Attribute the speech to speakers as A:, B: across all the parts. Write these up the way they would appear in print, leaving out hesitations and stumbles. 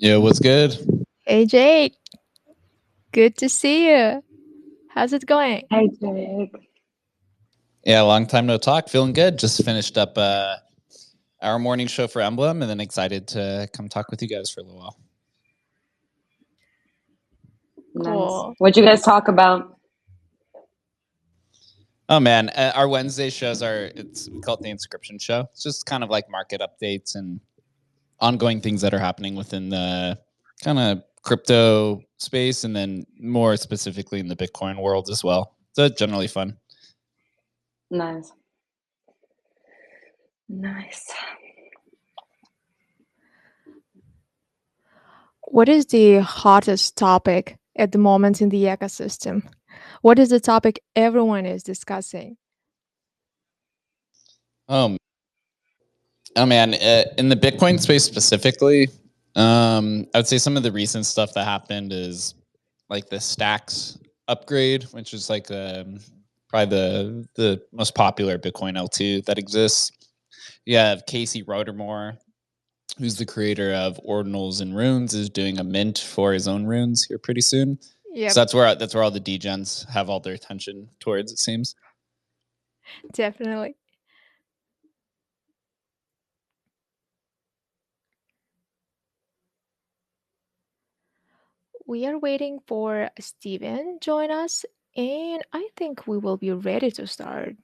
A: Yeah, what's good?
B: Hey Jake, good to see you. How's it going?
C: Hey, Jake.
A: Yeah, long time no talk. Feeling good. Just finished up our morning show for Emblem, and then excited to come talk with you guys for a little while.
C: Nice.
B: Cool.
C: What'd you guys talk about?
A: Oh man, our Wednesday shows we call it the Inscription Show. It's just kind of like market updates and ongoing things that are happening within the kind of crypto space, and then more specifically in the Bitcoin world as well. So it's generally fun.
C: Nice. Nice.
B: What is the hottest topic at the moment in the ecosystem? What is the topic everyone is discussing?
A: Oh man, in the Bitcoin space specifically, I would say some of the recent stuff that happened is like the Stacks upgrade, which is like probably the most popular Bitcoin L2 that exists. You have Casey Rodermore, who's the creator of Ordinals and Runes, is doing a mint for his own runes here pretty soon.
B: Yep,
A: So that's where all the degens have all their attention towards, it seems.
B: definitely. We are waiting for Steven join us, and I think we will be ready to start.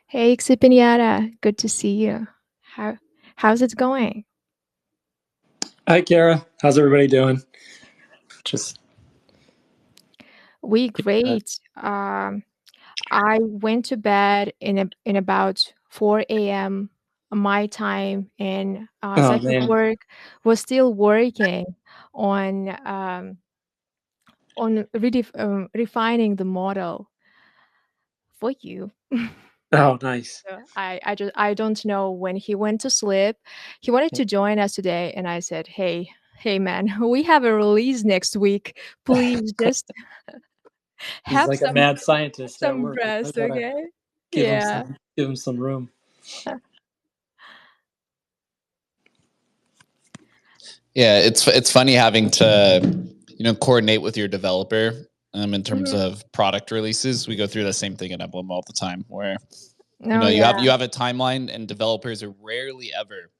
B: Hey XCPinata, good to see you. How's it going?
D: Hi, Kara. How's everybody doing?
B: We great. I went to bed in about 4 a.m. my time, and Second
D: man.
B: Work was still working on refining the model for you.
D: Oh, nice.
B: So I don't know when he went to sleep. He wanted to join us today, and I said, "Hey man, we have a release next week. Please just
D: He's
B: have
D: like a mad scientist at
B: some
D: work. I
B: rest,
D: gotta
B: okay?"
D: give
B: Yeah.
D: him some room.
A: Yeah, it's funny having to coordinate with your developer in terms
B: Mhm.
A: of product releases. We go through the same thing at Emblem all the time, where
B: Oh
A: you
B: yeah.
A: have a timeline, and developers are rarely ever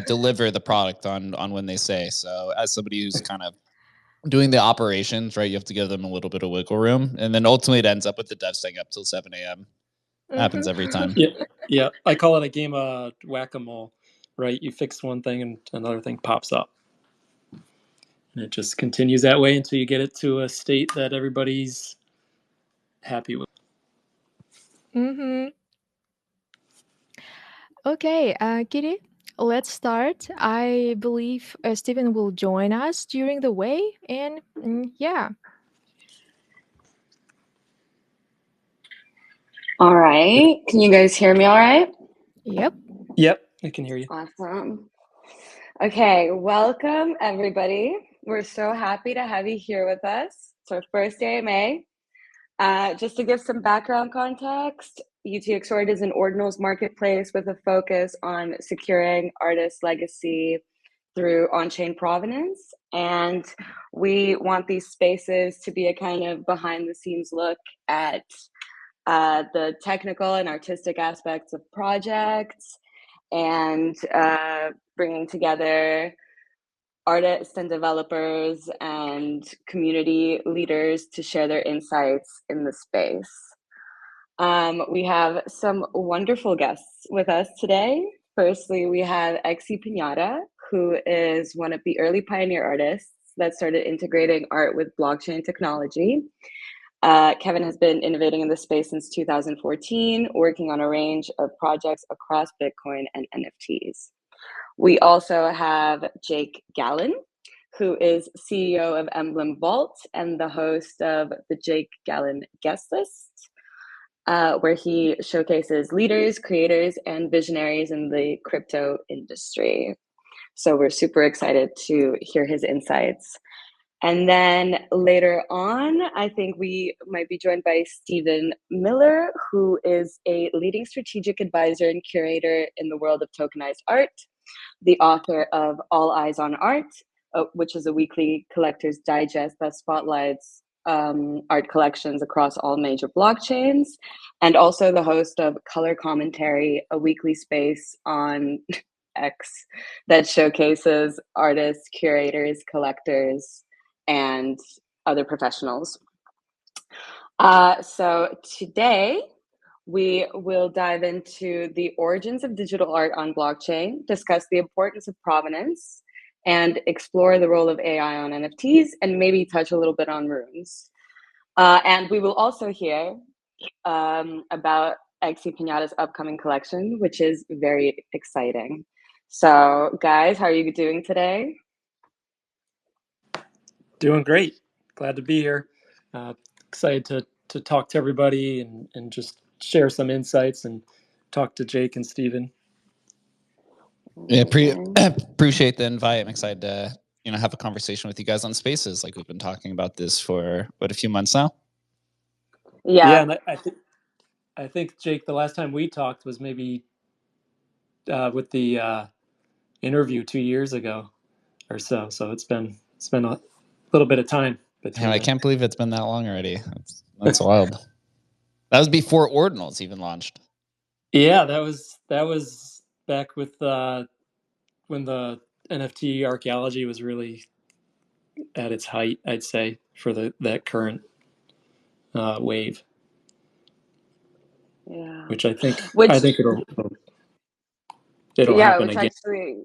A: deliver the product on when they say. So as somebody who's kind of doing the operations, right, you have to give them a little bit of wiggle room, and then ultimately it ends up with the dev staying up till 7 a.m. Happens
B: Mhm.
A: every time.
D: Yeah. I call it a game of whack-a-mole, right? You fix one thing and another thing pops up. And it just continues that way until you get it to a state that everybody's happy with.
B: Mhm. Okay, Kitty, let's start. I believe Steven will join us during the way, and yeah.
C: All right. Can you guys hear me all right?
B: Yep.
D: Yep, I can hear you.
C: Awesome. Okay, welcome everybody. We're so happy to have you here with us. It's our first AMA. Just to give some background context, UTXORD is an Ordinals marketplace with a focus on securing artists' legacy through on-chain provenance. And we want these spaces to be a kind of behind-the-scenes look at the technical and artistic aspects of projects, and bringing together artists and developers and community leaders to share their insights in the space. We have some wonderful guests with us today. Firstly, we have XCPinata, who is one of the early pioneer artists that started integrating art with blockchain technology. Kevin has been innovating in this space since 2014, working on a range of projects across Bitcoin and NFTs. We also have Jake Gallen, who is CEO of Emblem Vault and the host of the Jake Gallen Guest List, where he showcases leaders, creators, and visionaries in the crypto industry. So we're super excited to hear his insights. And then later on, I think we might be joined by Stephen Miller, who is a leading strategic advisor and curator in the world of tokenized art. the author of All Eyes on Art, which is a weekly collector's digest that spotlights art collections across all major blockchains, and also the host of Color Commentary, a weekly space on X that showcases artists, curators, collectors, and other professionals. So today we will dive into the origins of digital art on blockchain, discuss the importance of provenance, and explore the role of AI on NFTs, and maybe touch a little bit on runes. And we will also hear about XCPinata's upcoming collection, which is very exciting. So, guys, how are you doing today?
D: Doing great. Glad to be here. Excited to talk to everybody and just share some insights and talk to Jake and Steven.
A: Yeah, appreciate the invite. I'm excited to have a conversation with you guys on Spaces. Like we've been talking about this for a few months now.
D: Yeah, and I think Jake, the last time we talked was maybe with the interview 2 years ago or so. So it's been a little bit of time.
A: Yeah, I can't believe it's been that long already. That's wild. That was before Ordinals even launched.
D: Yeah, that was back with when the NFT archaeology was really at its height, I'd say, for that current wave.
C: Yeah.
D: Which I think it'll happen
C: which
D: again.
C: Actually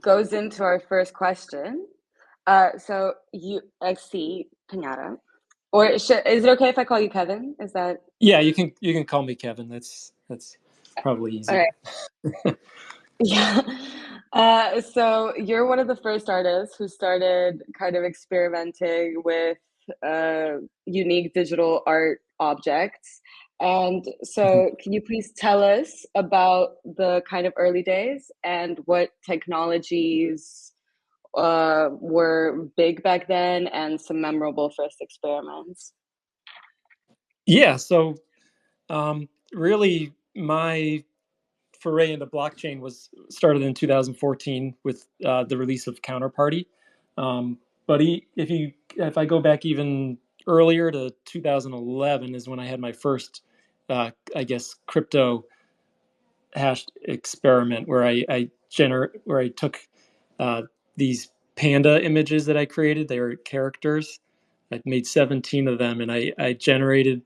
C: goes into our first question. So you XCPinata, or is it okay if I call you Kevin? Is that?
D: Yeah, you can call me Kevin. That's probably easy.
C: All right. Yeah. So you're one of the first artists who started kind of experimenting with unique digital art objects. And so can you please tell us about the kind of early days and what technologies were big back then and some memorable first experiments?
D: Yeah, so really my foray into blockchain was started in 2014 with the release of Counterparty. But if I go back even earlier to 2011 is when I had my first, I guess, crypto hashed experiment where I took these panda images that I created. They were characters. I made 17 of them, and I generated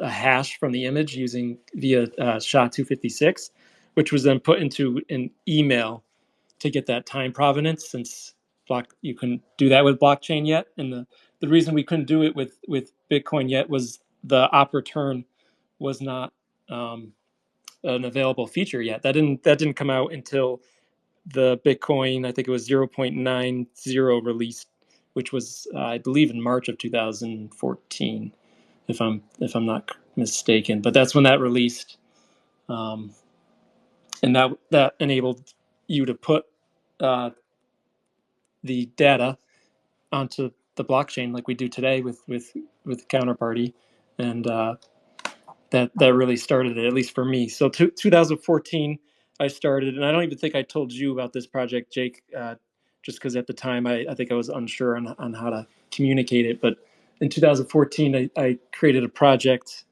D: a hash from the image via SHA-256, which was then put into an email to get that time provenance, since you couldn't do that with blockchain yet. And the reason we couldn't do it with Bitcoin yet was the op return was not an available feature yet. That didn't come out until the Bitcoin, I think it was 0.90 released, which was I believe in March of 2014, if I'm not mistaken. But that's when that released, and that enabled you to put the data onto the blockchain like we do today with Counterparty, and that really started it, at least for me. So 2014 I started, and I don't even think I told you about this project, Jake, just because at the time I think I was unsure on how to communicate it. But in 2014 I created a project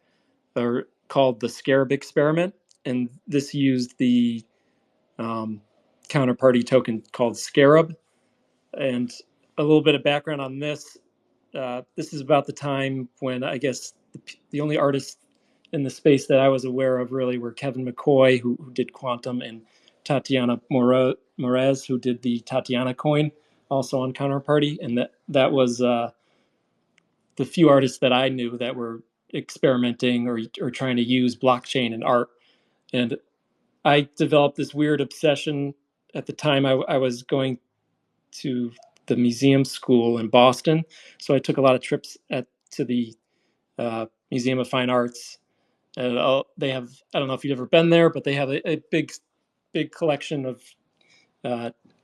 D: called the Scarab Experiment, and this used the Counterparty token called Scarab. And a little bit of background on this. This is about the time when I guess the only artists in the space that I was aware of really were Kevin McCoy, who did Quantum, and Tatiana Morez, who did the Tatiana coin, also on Counterparty. And that was the few artists that I knew that were experimenting or trying to use blockchain and art. And I developed this weird obsession. At the time I was going to the museum school in Boston, so I took a lot of trips to the Museum of Fine Arts. They have, I don't know if you've ever been there, but they have a big collection of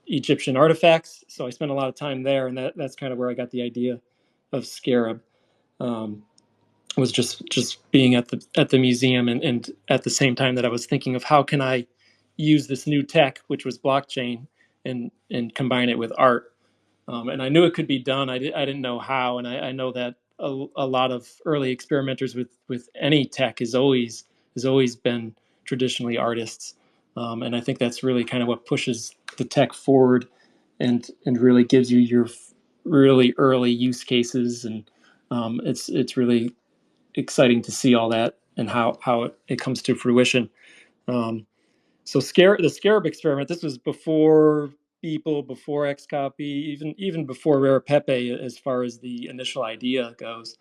D: Egyptian artifacts. So I spent a lot of time there, and that's kind of where I got the idea of Scarab. Was just being at the museum, and at the same time that I was thinking of how can I use this new tech, which was blockchain, and combine it with art. And I knew it could be done. I didn't know how, and I know that a lot of early experimenters with any tech has always been traditionally artists, and I think that's really kind of what pushes the tech forward, and really gives you your really early use cases, and it's really exciting to see all that and how it comes to fruition. So the Scarab experiment, this was before Beeple, before XCOPy, even before Rare Pepe, as far as the initial idea goes.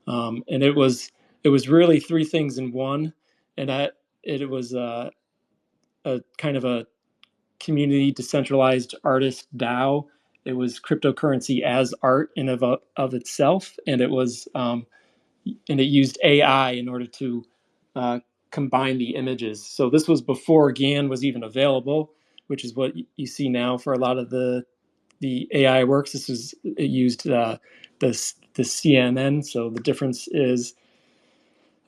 D: And it was really three things in one, and it was a kind of a community decentralized artist DAO. It was cryptocurrency as art in of itself, and it was and it used AI in order to combine the images. So this was before GAN was even available, which is what you see now for a lot of the AI works. It used the CNN. So the difference is,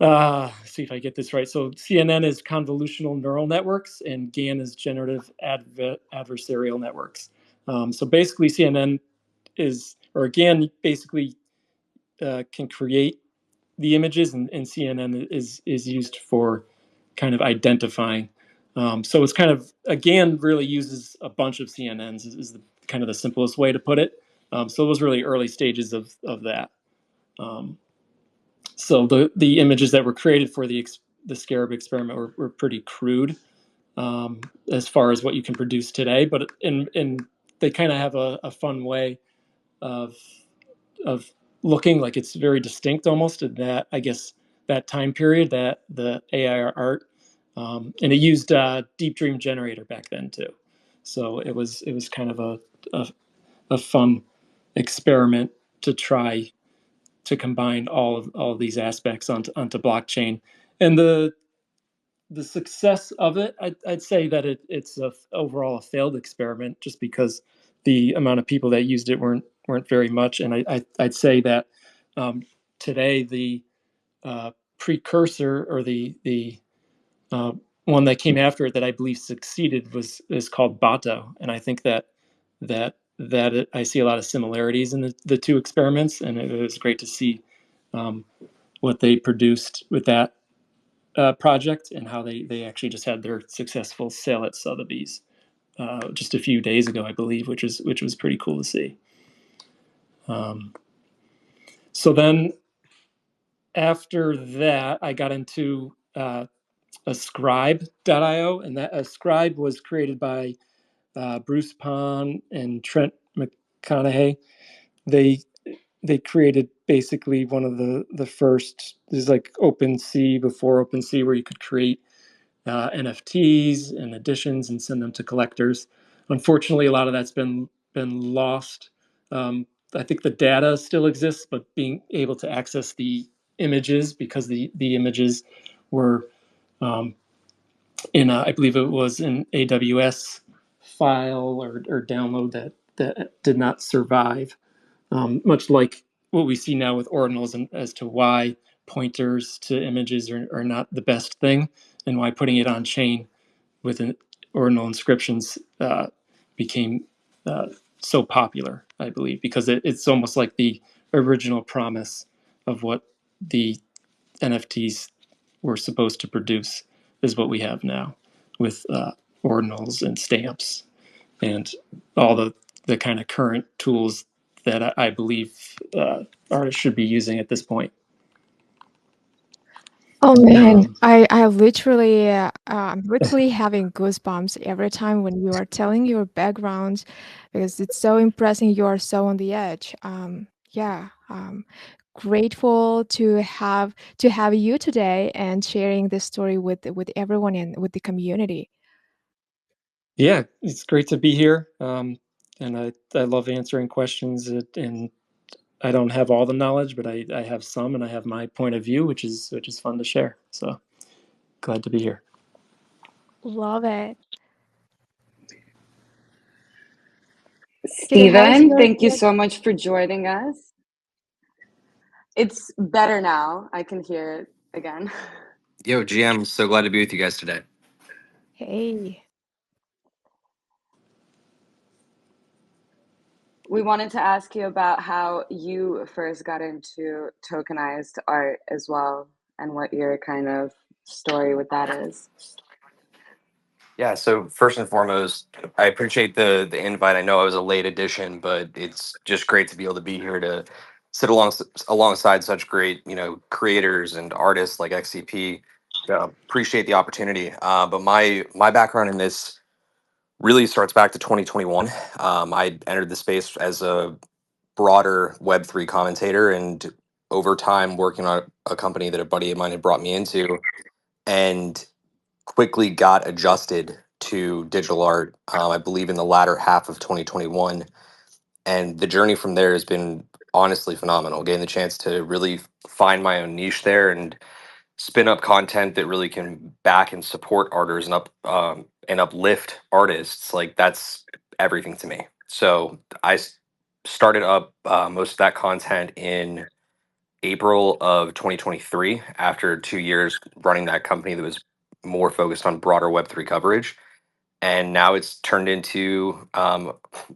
D: let's see if I get this right. So CNN is convolutional neural networks, and GAN is generative adversarial networks. So basically, CNN GAN basically can create the images, and CNN is used for kind of identifying. So it's kind of, again, really uses a bunch of CNNs is kind of the simplest way to put it. So it was really early stages of that. So the images that were created for the Scarab experiment were pretty crude as far as what you can produce today, but they kind of have a fun way of looking like it's very distinct almost in that, I guess, that time period, that the AI art, and it used Deep Dream Generator back then too. So it was kind of a fun experiment to try to combine all of these aspects onto blockchain. And the success of it, I'd say that it's overall a failed experiment, just because the amount of people that used it weren't very much. And I'd say that today the precursor, or the one that came after it that I believe succeeded is called Bato, and I think that I see a lot of similarities in the two experiments, and it was great to see what they produced with that project, and how they actually just had their successful sale at Sotheby's just a few days ago, I believe, which was pretty cool to see. So then after that, I got into Ascribe.io, and that Ascribe was created by Bruce Pond and Trent McConaughey. They created basically one of the first, there's like OpenSea before OpenSea, where you could create NFTs and editions and send them to collectors. Unfortunately, a lot of that's been lost. I think the data still exists, but being able to access the images, because the images were in I believe it was an AWS file or download that did not survive. Much like what we see now with Ordinals, and as to why pointers to images are not the best thing, and why putting it on chain with an Ordinal inscriptions became so popular, I believe, because it's almost like the original promise of what the NFTs were supposed to produce is what we have now, with Ordinals and stamps and all the kind of current tools that I believe artists should be using at this point.
B: Oh man, I literally I'm literally having goosebumps every time when you are telling your background, because it's so impressive. You are so on the edge. Yeah, grateful to have you today and sharing this story with everyone and with the community.
D: Yeah, it's great to be here, and I love answering questions, and I don't have all the knowledge, but I have some, and I have my point of view, which is fun to share. So glad to be here.
B: Love it. Peter, how's
C: Steven,
B: your
C: thank you so much for joining us. It's better now. I can hear it again.
E: Yo, GM, so glad to be with you guys today.
B: Hey.
C: we wanted to ask you about how you first got into tokenized art as well, and what your kind of story with that is.
E: Yeah, so first and foremost, I appreciate the invite. I know I was a late addition, but it's just great to be able to be here to sit alongside such great, creators and artists like XCP. Appreciate the opportunity. But my background in this really starts back to 2021. I entered the space as a broader Web3 commentator, and over time working on a company that a buddy of mine had brought me into, and quickly got adjusted to digital art, I believe in the latter half of 2021. And the journey from there has been honestly phenomenal. Getting the chance to really find my own niche there and spin up content that really can back and support artists and uplift artists. Like, that's everything to me. So started up most of that content in April of 2023 after 2 years running that company that was more focused on broader Web3 coverage. And now it's turned into,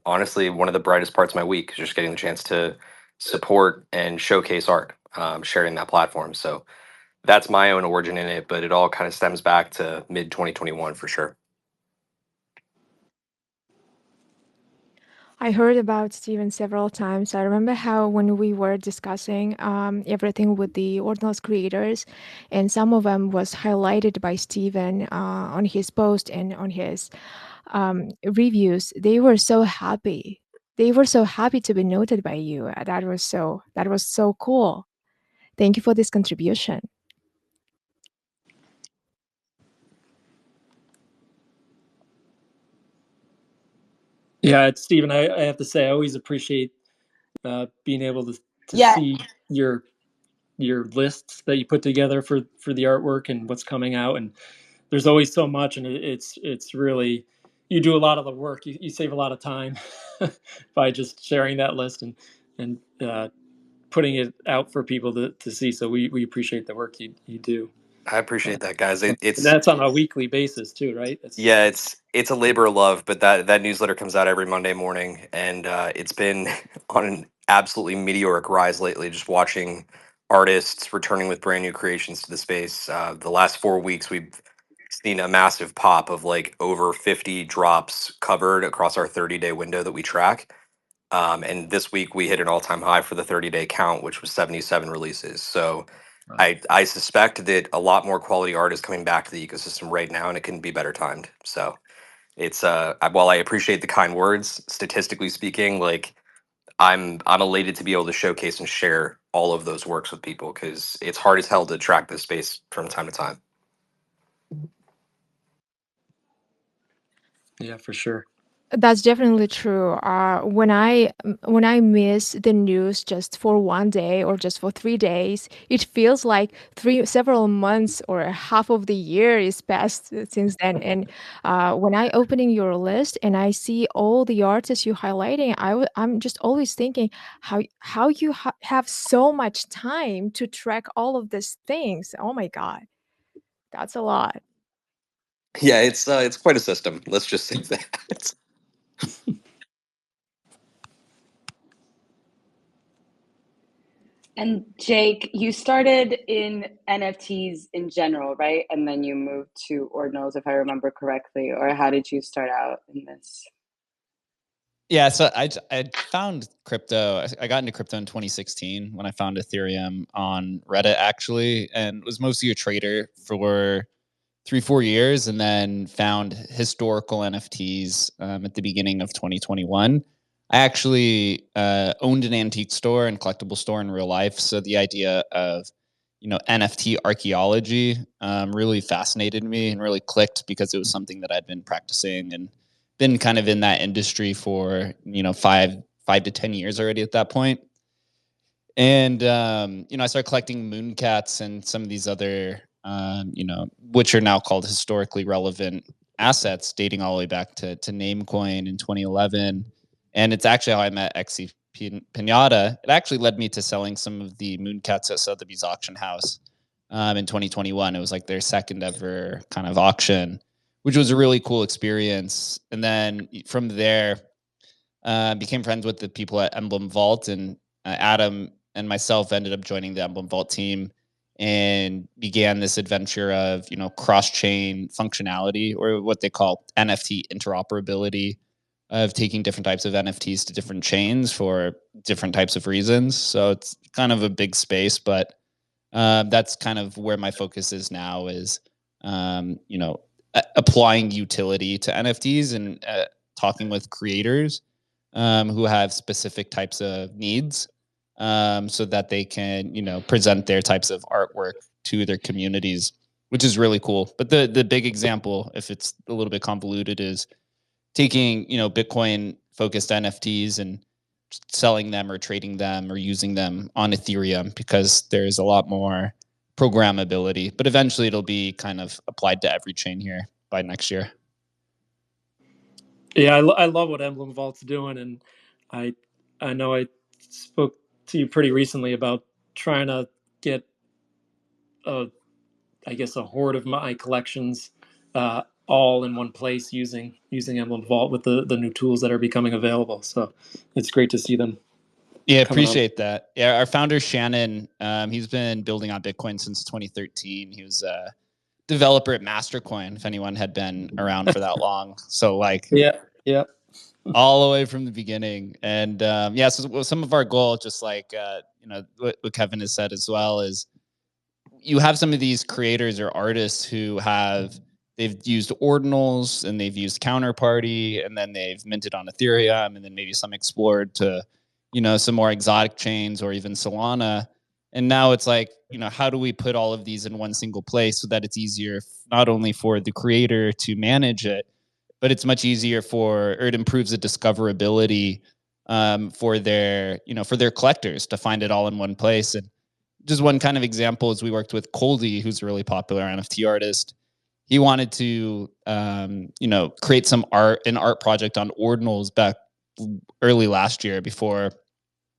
E: honestly, one of the brightest parts of my week, just getting the chance to support and showcase art, sharing that platform. So that's my own origin in it, but it all kind of stems back to mid 2021 for sure.
B: I heard about Steven several times. I remember how when we were discussing everything with the Ordinals creators, and some of them was highlighted by Steven on his post and on his reviews. They were so happy. They were so happy to be noted by you. That was so cool. Thank you for this contribution.
D: Yeah, it's Stephen. I have to say, I always appreciate being able to
C: Yeah.
D: see your lists that you put together for the artwork and what's coming out. And there's always so much, and it's really, you do a lot of the work. You save a lot of time by just sharing that list and putting it out for people to see. So we appreciate the work you do.
E: I appreciate that, guys.
D: And that's on a weekly basis too, right?
E: It's a labor of love, but that newsletter comes out every Monday morning, and it's been on an absolutely meteoric rise lately. Just watching artists returning with brand new creations to the space. The last 4 weeks, we've seen a massive pop of like over 50 drops covered across our 30-day window that we track. And this week we hit an all-time high for the 30-day count, which was 77 releases. So I suspect that a lot more quality art is coming back to the ecosystem right now, and it couldn't be better timed. So it's while I appreciate the kind words, statistically speaking, like I'm elated to be able to showcase and share all of those works with people, because it's hard as hell to track this space from time to time.
D: Yeah, for sure.
B: That's definitely true. When I miss the news just for one day or just for 3 days, it feels like several months or half of the year is passed since then. And when I opening your list and I see all the artists you highlighting, I'm just always thinking how you have so much time to track all of these things. Oh my God, that's a lot.
E: Yeah, it's quite a system. Let's just say that.
C: And Jake, you started in NFTs in general, right? And then you moved to Ordinals, if I remember correctly. Or how did you start out in this?
A: Yeah, so I found crypto. I got into crypto in 2016 when I found Ethereum on Reddit, actually, and was mostly a trader for 3-4 years, and then found historical NFTs at the beginning of 2021. I actually owned an antique store and collectible store in real life, so the idea of NFT archaeology really fascinated me and really clicked, because it was something that I'd been practicing and been kind of in that industry for 5 to 10 years already at that point. And I started collecting moon-cats and some of these other which are now called historically relevant assets, dating all the way back to Namecoin in 2011. And it's actually how I met XCPinata. It actually led me to selling some of the moon-cats at Sotheby's auction house in 2021. It was like their second ever kind of auction, which was a really cool experience. And then from there, became friends with the people at Emblem Vault, and Adam and myself ended up joining the Emblem Vault team and began this adventure of, cross-chain functionality, or what they call NFT interoperability, of taking different types of NFTs to different chains for different types of reasons. So it's kind of a big space, but that's kind of where my focus is now, is applying utility to NFTs and talking with creators who have specific types of needs, so that they can, present their types of artwork to their communities, which is really cool. But the big example, if it's a little bit convoluted, is taking, Bitcoin focused NFTs and selling them or trading them or using them on Ethereum, because there's a lot more programmability. But eventually it'll be kind of applied to every chain here by next year.
D: Yeah, I love what Emblem Vault's doing, and I know I spoke to you pretty recently about trying to get a horde of my collections all in one place using Emblem Vault with the new tools that are becoming available. So it's great to see them.
A: Yeah, appreciate that. Yeah, our founder Shannon, he's been building on Bitcoin since 2013. He was a developer at Mastercoin, if anyone had been around for that long. So
D: yeah,
A: all the way from the beginning. And so some of our goal, just like what Kevin has said as well, is you have some of these creators or artists who they've used Ordinals and they've used Counterparty, and then they've minted on Ethereum, and then maybe some explored to, some more exotic chains or even Solana. And now it's like, how do we put all of these in one single place so that it's easier, not only for the creator to manage it, but it's much easier or it improves the discoverability for their collectors to find it all in one place. And just one kind of example is we worked with Coldy, who's a really popular NFT artist. He wanted to, create an art project on Ordinals back early last year, before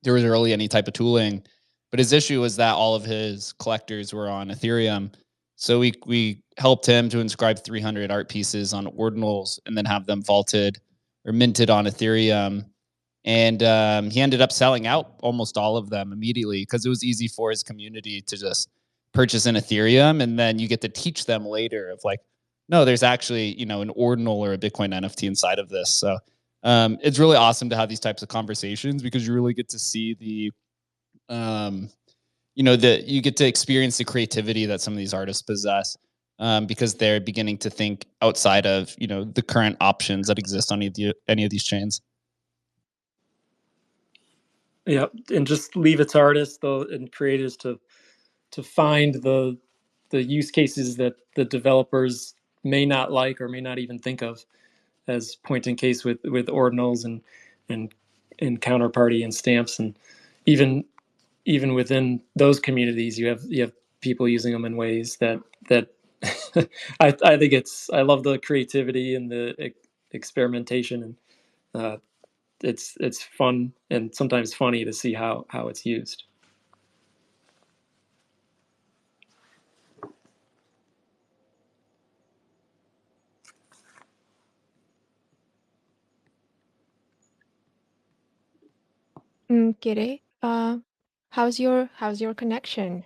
A: there was really any type of tooling. But his issue was that all of his collectors were on Ethereum. So we helped him to inscribe 300 art pieces on Ordinals and then have them vaulted or minted on Ethereum. And he ended up selling out almost all of them immediately, because it was easy for his community to just purchase an Ethereum, and then you get to teach them later of like, no, there's actually, an Ordinal or a Bitcoin NFT inside of this. So it's really awesome to have these types of conversations, because you really get to see you get to experience the creativity that some of these artists possess, because they're beginning to think outside of, the current options that exist on any of these chains.
D: Yeah, and just leave it to artists though and creators to find the use cases that the developers may not like or may not even think of, as point in case with Ordinals and Counterparty and stamps, and even within those communities you have people using them in ways that I think I love the creativity and the experimentation, and it's fun and sometimes funny to see how it's used.
B: Kire, how's your connection?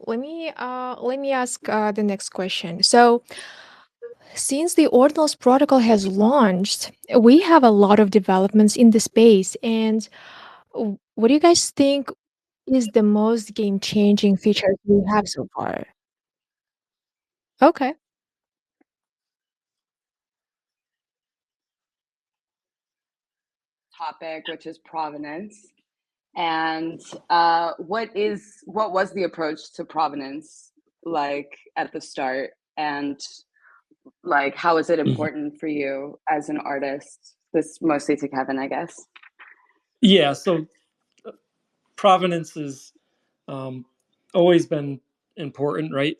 B: Let me ask the next question. So, since the Ordinals protocol has launched, we have a lot of developments in the space. And what do you guys think is the most game-changing feature we have so far? Okay.
C: Topic, which is provenance. And what was the approach to provenance like at the start, and like how is it important for you as an artist? This mostly to Kevin, I guess.
D: Yeah, so provenance is always been important, right?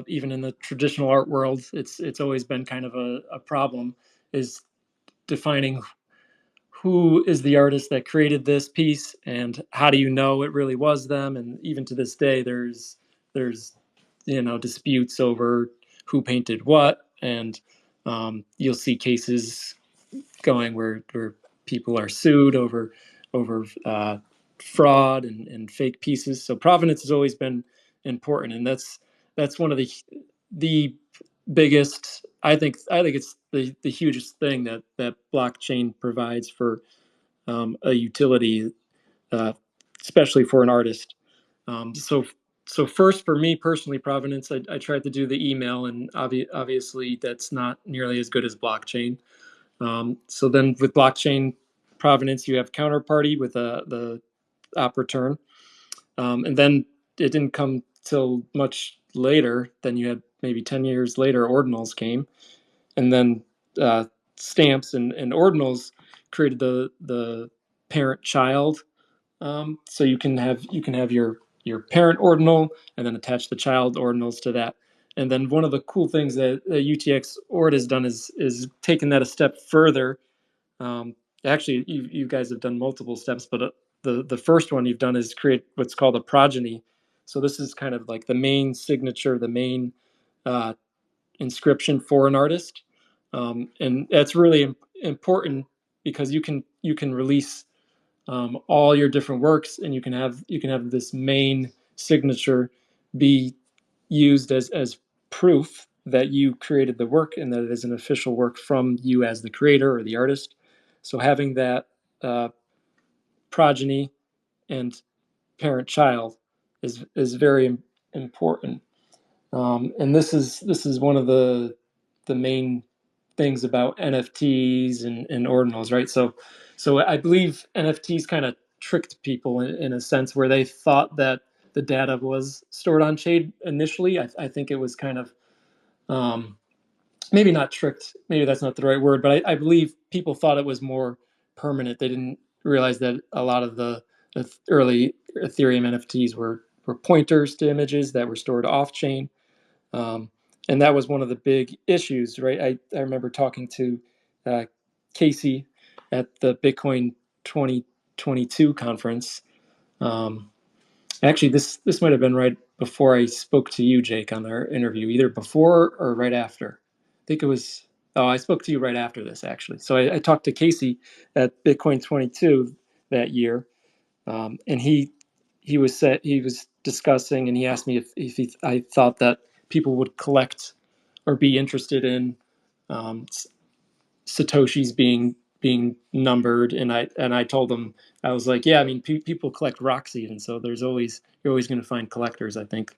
D: Even in the traditional art world, it's always been kind of a problem, is defining who is the artist that created this piece and how do you know it really was them. And even to this day there's disputes over who painted what, and you'll see cases going where people are sued over fraud and fake pieces. So provenance has always been important, and that's one of the biggest. I think it's the hugest thing that blockchain provides for a utility, especially for an artist. So first, for me personally, provenance, I tried to do the email, and obviously that's not nearly as good as blockchain. So then with blockchain provenance, you have counterparty with the op return. And then it didn't come till much later. Then you had maybe 10 years later, Ordinals came. And then stamps and Ordinals created the parent-child. So you can have your parent ordinal and then attach the child ordinals to that. And then one of the cool things that UTX Ord has done is taken that a step further. Actually, you guys have done multiple steps, but the first one you've done is create what's called a progeny. So this is kind of like the main signature, the main uh, inscription for an artist, and that's really important because you can release all your different works, and you can have this main signature be used as proof that you created the work and that it is an official work from you as the creator or the artist. So having that progeny and parent-child is very important. And this is one of the main things about NFTs and ordinals, right? So I believe NFTs kind of tricked people in a sense where they thought that the data was stored on chain initially. I think it was kind of maybe not tricked. Maybe that's not the right word, but I believe people thought it was more permanent. They didn't realize that a lot of the early Ethereum NFTs were pointers to images that were stored off chain. And that was one of the big issues, right? I remember talking to Casey at the Bitcoin 2022 conference. Actually, this might have been right before I spoke to you, Jake, on our interview, either before or right after. I think it was, oh, I spoke to you right after this, actually. So I talked to Casey at Bitcoin 22 that year, and he was discussing, and he asked me if I thought that people would collect or be interested in Satoshis being numbered, and I told him, I was like, yeah, I mean, people collect rocks even, so you're always going to find collectors, I think,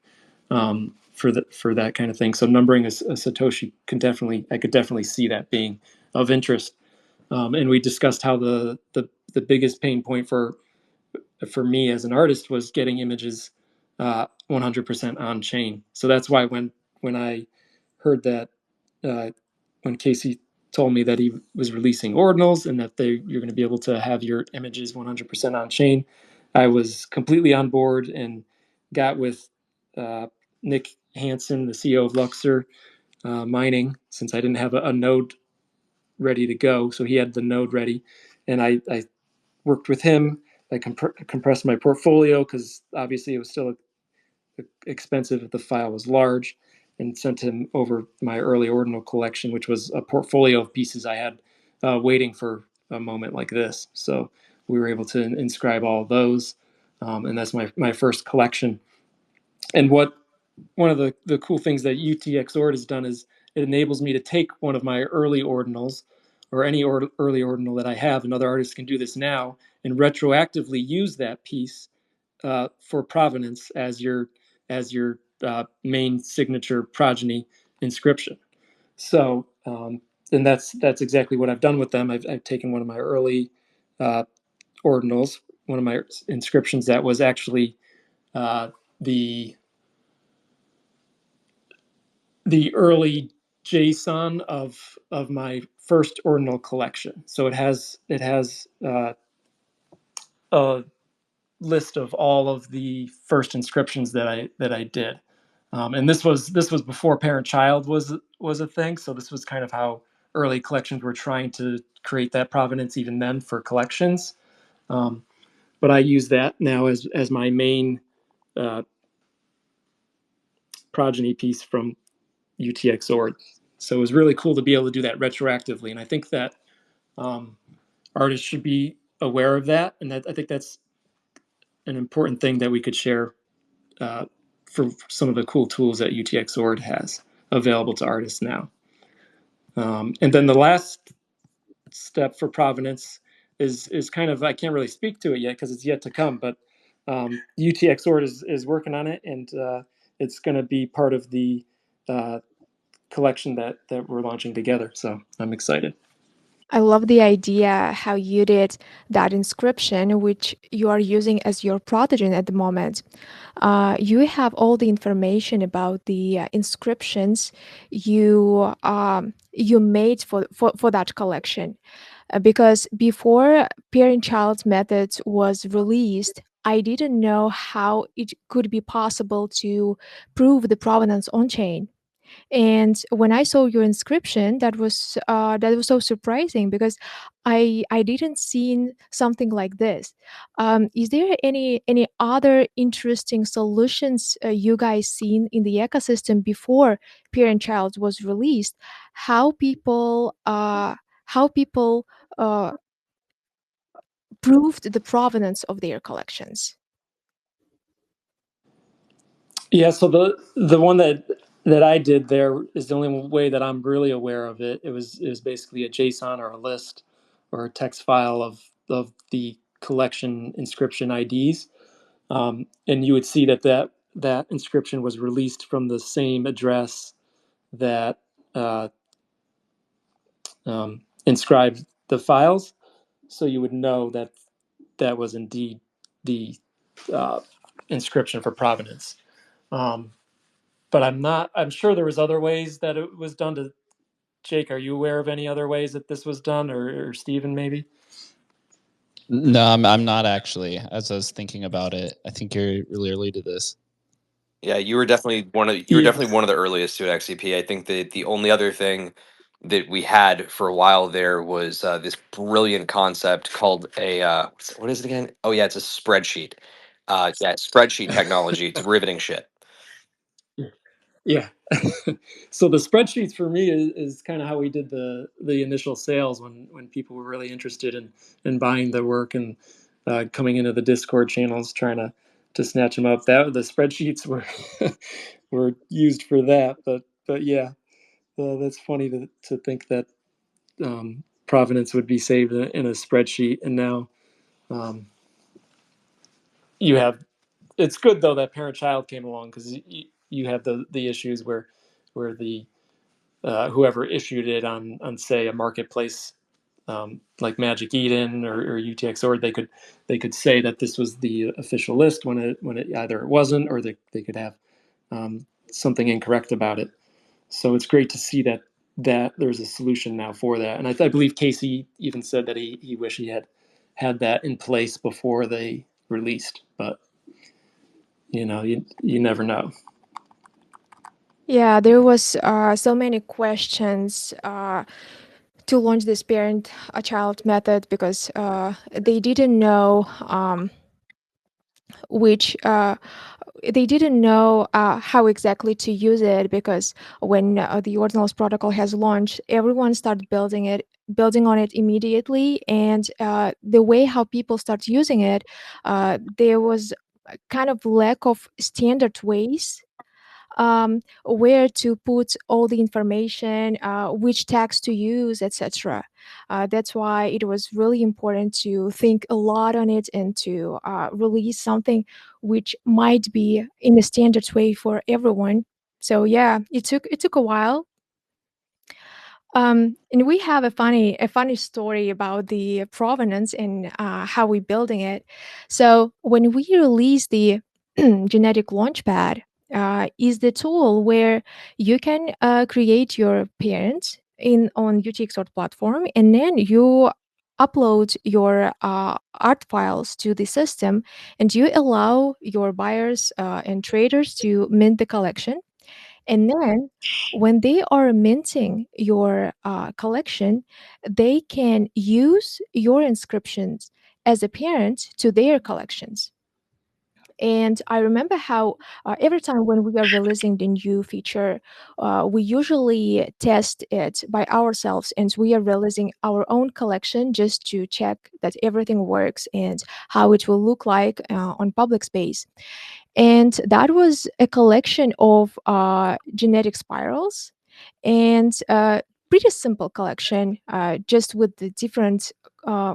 D: for that kind of thing. So numbering a Satoshi I could definitely see that being of interest. And we discussed how the biggest pain point for me as an artist was getting images 100% on chain. So that's why when I heard that when Casey told me that he was releasing ordinals and that you're going to be able to have your images 100% on chain, I was completely on board and got with Nick Hansen, the CEO of Luxor Mining, since I didn't have a node ready to go. So he had the node ready, and I worked with him. I compressed my portfolio because obviously it was still expensive if the file was large, and sent him over my early ordinal collection, which was a portfolio of pieces I had waiting for a moment like this. So we were able to inscribe all of those, and that's my first collection. And one of the cool things that UTXORD has done is it enables me to take one of my early ordinals or any early ordinal that I have, and other artists can do this now, and retroactively use that piece for provenance as your main signature progeny inscription. So, and that's exactly what I've done with them. I've taken one of my early ordinals, one of my inscriptions that was actually the early JSON of my first ordinal collection. So it has a list of all of the first inscriptions that I did, and this was before parent-child was a thing. So this was kind of how early collections were trying to create that provenance even then for collections. But I use that now as my main progeny piece from UTXORD. So it was really cool to be able to do that retroactively, and I think that Artists should be aware of that, and I think that's an important thing that we could share for some of the cool tools that UTXORD has available to artists now. And then the last step for provenance is kind of, I can't really speak to it yet because it's yet to come, but UTXORD is working on it, and it's going to be part of the collection that we're launching together. So I'm excited.
B: I love the idea how you did that inscription, which you are using as your protogen at the moment. You have all the information about the inscriptions you made for that collection. Because before parent-child method was released, I didn't know how it could be possible to prove the provenance on chain. And when I saw your inscription, that was so surprising because I didn't seen something like this. Is there any other interesting solutions you guys seen in the ecosystem before parent child was released? How people uh, proved the provenance of their collections?
D: Yeah, so the one that I did there is the only way that I'm really aware of it. It was basically a JSON or a list or a text file of the collection inscription IDs, and you would see that inscription was released from the same address that inscribed the files, so you would know that that was indeed the uh, inscription for provenance. But I'm sure there was other ways that it was done. To Jake, are you aware of any other ways that this was done, or Stephen maybe?
A: No, I'm not actually. As I was thinking about it, I think you're really early to this.
E: Yeah, you were definitely one of the earliest to at XCP. I think that the only other thing that we had for a while there was this brilliant concept called a what is it again? Oh yeah, it's a spreadsheet. Yeah, spreadsheet technology. It's riveting shit.
D: Yeah. So the spreadsheets for me is kind of how we did the initial sales when people were really interested in buying the work and coming into the Discord channels trying to snatch them up. That the spreadsheets were were used for that. But yeah, that's funny to think that provenance would be saved in a spreadsheet, and now you have. It's good though that parent child came along because you have the issues where the whoever issued it on say a marketplace like Magic Eden or UTXOR, they could say that this was the official list when it either it wasn't, or they could have something incorrect about it. So it's great to see that there's a solution now for that. And I believe Casey even said that he wished he had that in place before they released, but you never know.
B: Yeah, there was so many questions to launch this parent-child method because they didn't know which they didn't know how exactly to use it, because when the Ordinals protocol has launched, everyone started building on it immediately, and the way how people start using it, there was a kind of lack of standard ways where to put all the information, which tags to use, etc. That's why it was really important to think a lot on it and to release something which might be in a standard way for everyone. So yeah, it took a while. And we have a funny story about the provenance and how we're building it. So when we release the genetic launchpad, is the tool where you can create your parents in on UTXOrt platform, and then you upload your art files to the system, and you allow your buyers and traders to mint the collection. And then when they are minting your collection, they can use your inscriptions as a parent to their collections. And I remember how every time when we are releasing the new feature, we usually test it by ourselves, and we are releasing our own collection just to check that everything works and how it will look like on public space. And that was a collection of genetic spirals, and pretty simple collection, just with the different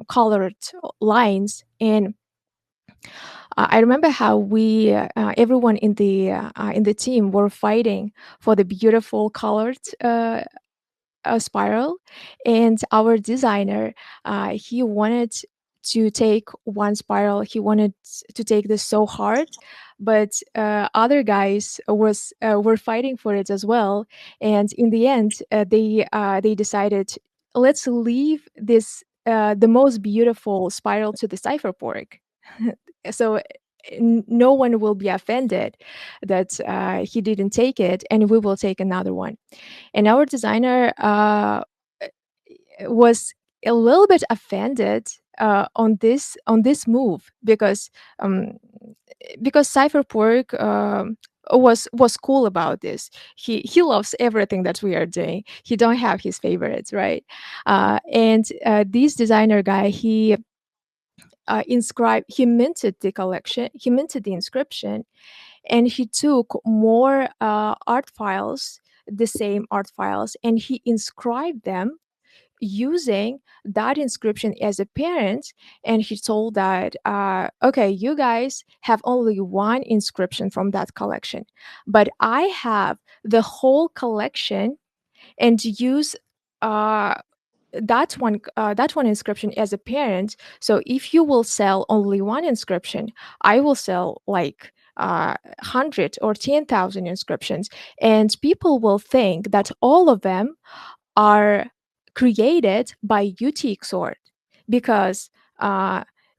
B: colored lines. And I remember how we, everyone in the team, were fighting for the beautiful colored spiral, and our designer, he wanted to take one spiral. He wanted to take this so hard, but other guys were fighting for it as well. And in the end, they decided, let's leave this the most beautiful spiral to the cypherpork. So no one will be offended that he didn't take it, and we will take another one. And our designer was a little bit offended on this move, because Cypherpork was cool about this. He loves everything that we are doing. He don't have his favorites, right? And this designer guy, he minted the collection, he minted the inscription, and he took more art files, the same art files, and he inscribed them using that inscription as a parent. And he told that, okay, you guys have only one inscription from that collection, but I have the whole collection, and use uh, that one inscription as a parent. So if you will sell only one inscription, I will sell like 100 or 10,000 inscriptions, and people will think that all of them are created by UTXORT, because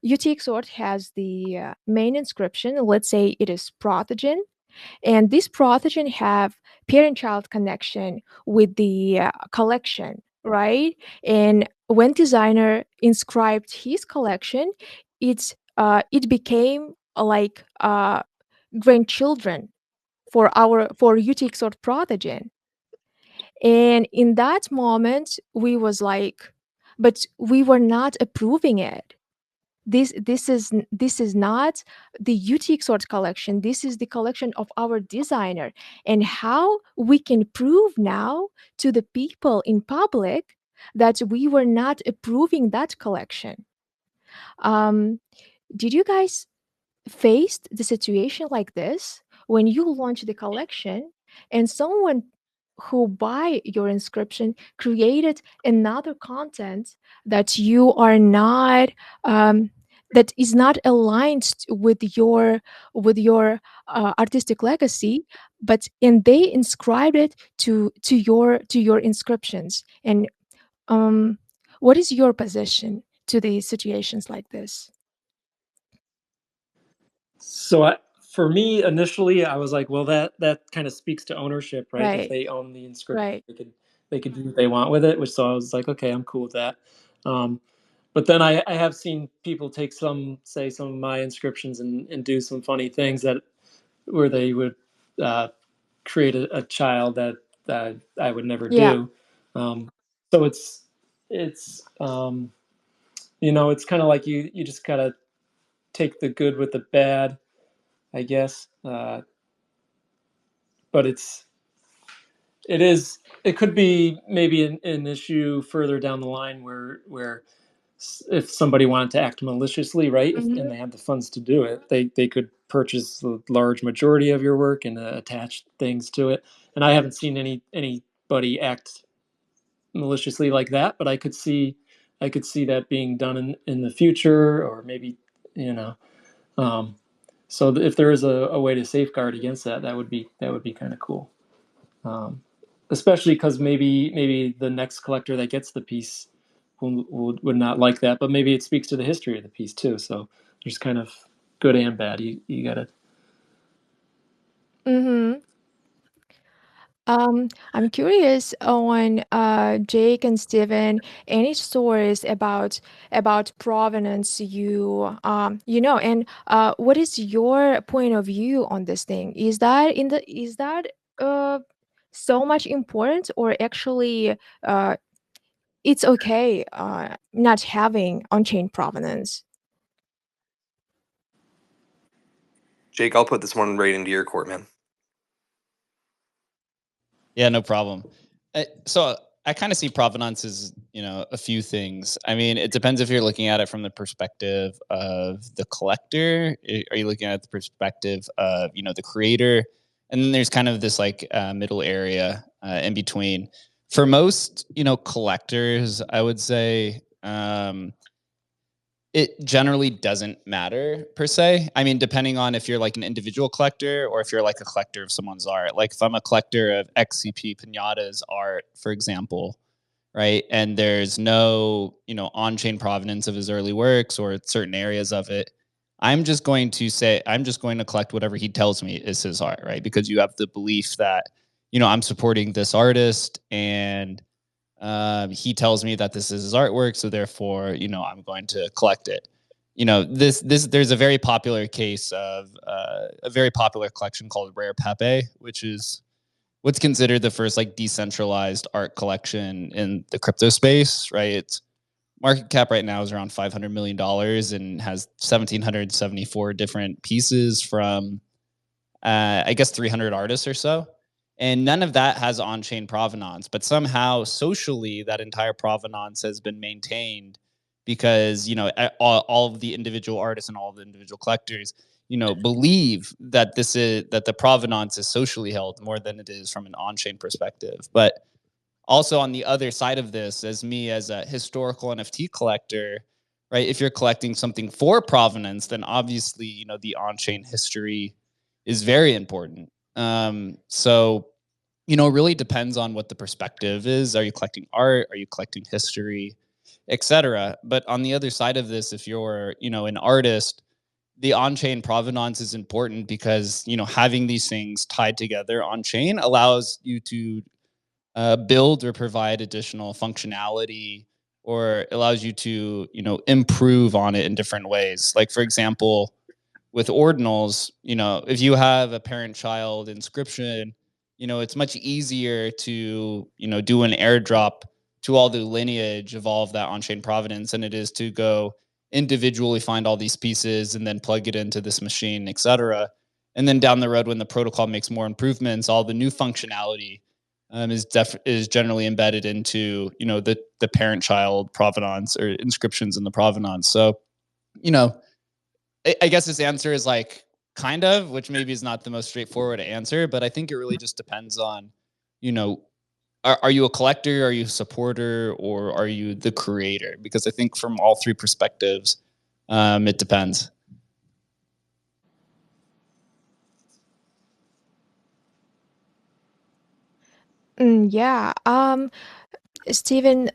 B: UTXORT has the main inscription. Let's say it is Protogen, and this Protogen have parent-child connection with the collection, right? And when designer inscribed his collection, it became like grandchildren for UTXORT Protogen. And in that moment, we was like, but we were not approving it. This is not the UTXORT collection. This is the collection of our designer. And how we can prove now to the people in public that we were not approving that collection? Did you guys faced the situation like this when you launch the collection and someone who buy your inscription created another content that you are not that is not aligned with your artistic legacy, but and they inscribed it to your inscriptions? And um, what is your position to these situations like this?
D: So for me, initially, I was like, well, that kind of speaks to ownership, right? If
B: Right,
D: they own the inscription,
B: right.
D: they could do what they want with it. Which so I was like, okay, I'm cool with that. Um, but then I have seen people take some of my inscriptions and do some funny things that where they would uh, create a child that I would never
B: Yeah.
D: do. So it's it's kind of like you just gotta take the good with the bad, I guess. But it could be maybe an issue further down the line where if somebody wanted to act maliciously, right,
B: Mhm.
D: and they had the funds to do it, they could purchase the large majority of your work and attach things to it. And I haven't seen anybody act maliciously like that, but I could see that being done in the future, or maybe you know. Um, so if there is a way to safeguard against that, that would be kind of cool. Um, Especially because maybe the next collector that gets the piece would not like that, but maybe it speaks to the history of the piece too. So there's kind of good and bad. You gotta.
B: Mhm. I'm curious on Jake and Steven, any stories about provenance and what is your point of view on this thing? Is that uh so much important, or actually it's okay not having on-chain provenance?
E: Jake, I'll put this one right into your court, man.
A: Yeah, no problem. So I kind of see provenance as, a few things. I mean, it depends if you're looking at it from the perspective of the collector. Are you looking at the perspective of, the creator? And then there's kind of this like middle area in between. For most, collectors, I would say it generally doesn't matter per se. I mean, depending on if you're like an individual collector or if you're like a collector of someone's art. Like if I'm a collector of XCPinata's art, for example, right? And there's no, on-chain provenance of his early works or certain areas of it. I'm just going to collect whatever he tells me is his art, right? Because you have the belief that, I'm supporting this artist and he tells me that this is his artwork, so therefore, I'm going to collect it. There's a very popular case of a very popular collection called Rare Pepe, which is what's considered the first like decentralized art collection in the crypto space, right? Its market cap right now is around $500 million and has 1,774 different pieces from, I guess, 300 artists or so. And none of that has on-chain provenance, but somehow socially that entire provenance has been maintained because, all of the individual artists and all of the individual collectors, believe that the provenance is socially held more than it is from an on-chain perspective. But also on the other side of this, as a historical NFT collector, right? If you're collecting something for provenance, then obviously, the on-chain history is very important. So, it really depends on what the perspective is. Are you collecting art? Are you collecting history, etc.? But on the other side of this, if you're, an artist, the on-chain provenance is important because, having these things tied together on-chain allows you to build or provide additional functionality, or allows you to, improve on it in different ways. Like, for example, with ordinals, if you have a parent-child inscription, it's much easier to, do an airdrop to all the lineage of all of that on-chain provenance than it is to go individually find all these pieces and then plug it into this machine, etc. And then down the road, when the protocol makes more improvements, all the new functionality is generally embedded into, the parent-child provenance or inscriptions in the provenance. So, you know, I guess this answer is like kind of, which maybe is not the most straightforward answer, but I think it really just depends on, you know, are you a collector, are you a supporter, or are you the creator? Because I think from all three perspectives, it depends.
B: Yeah. Steven,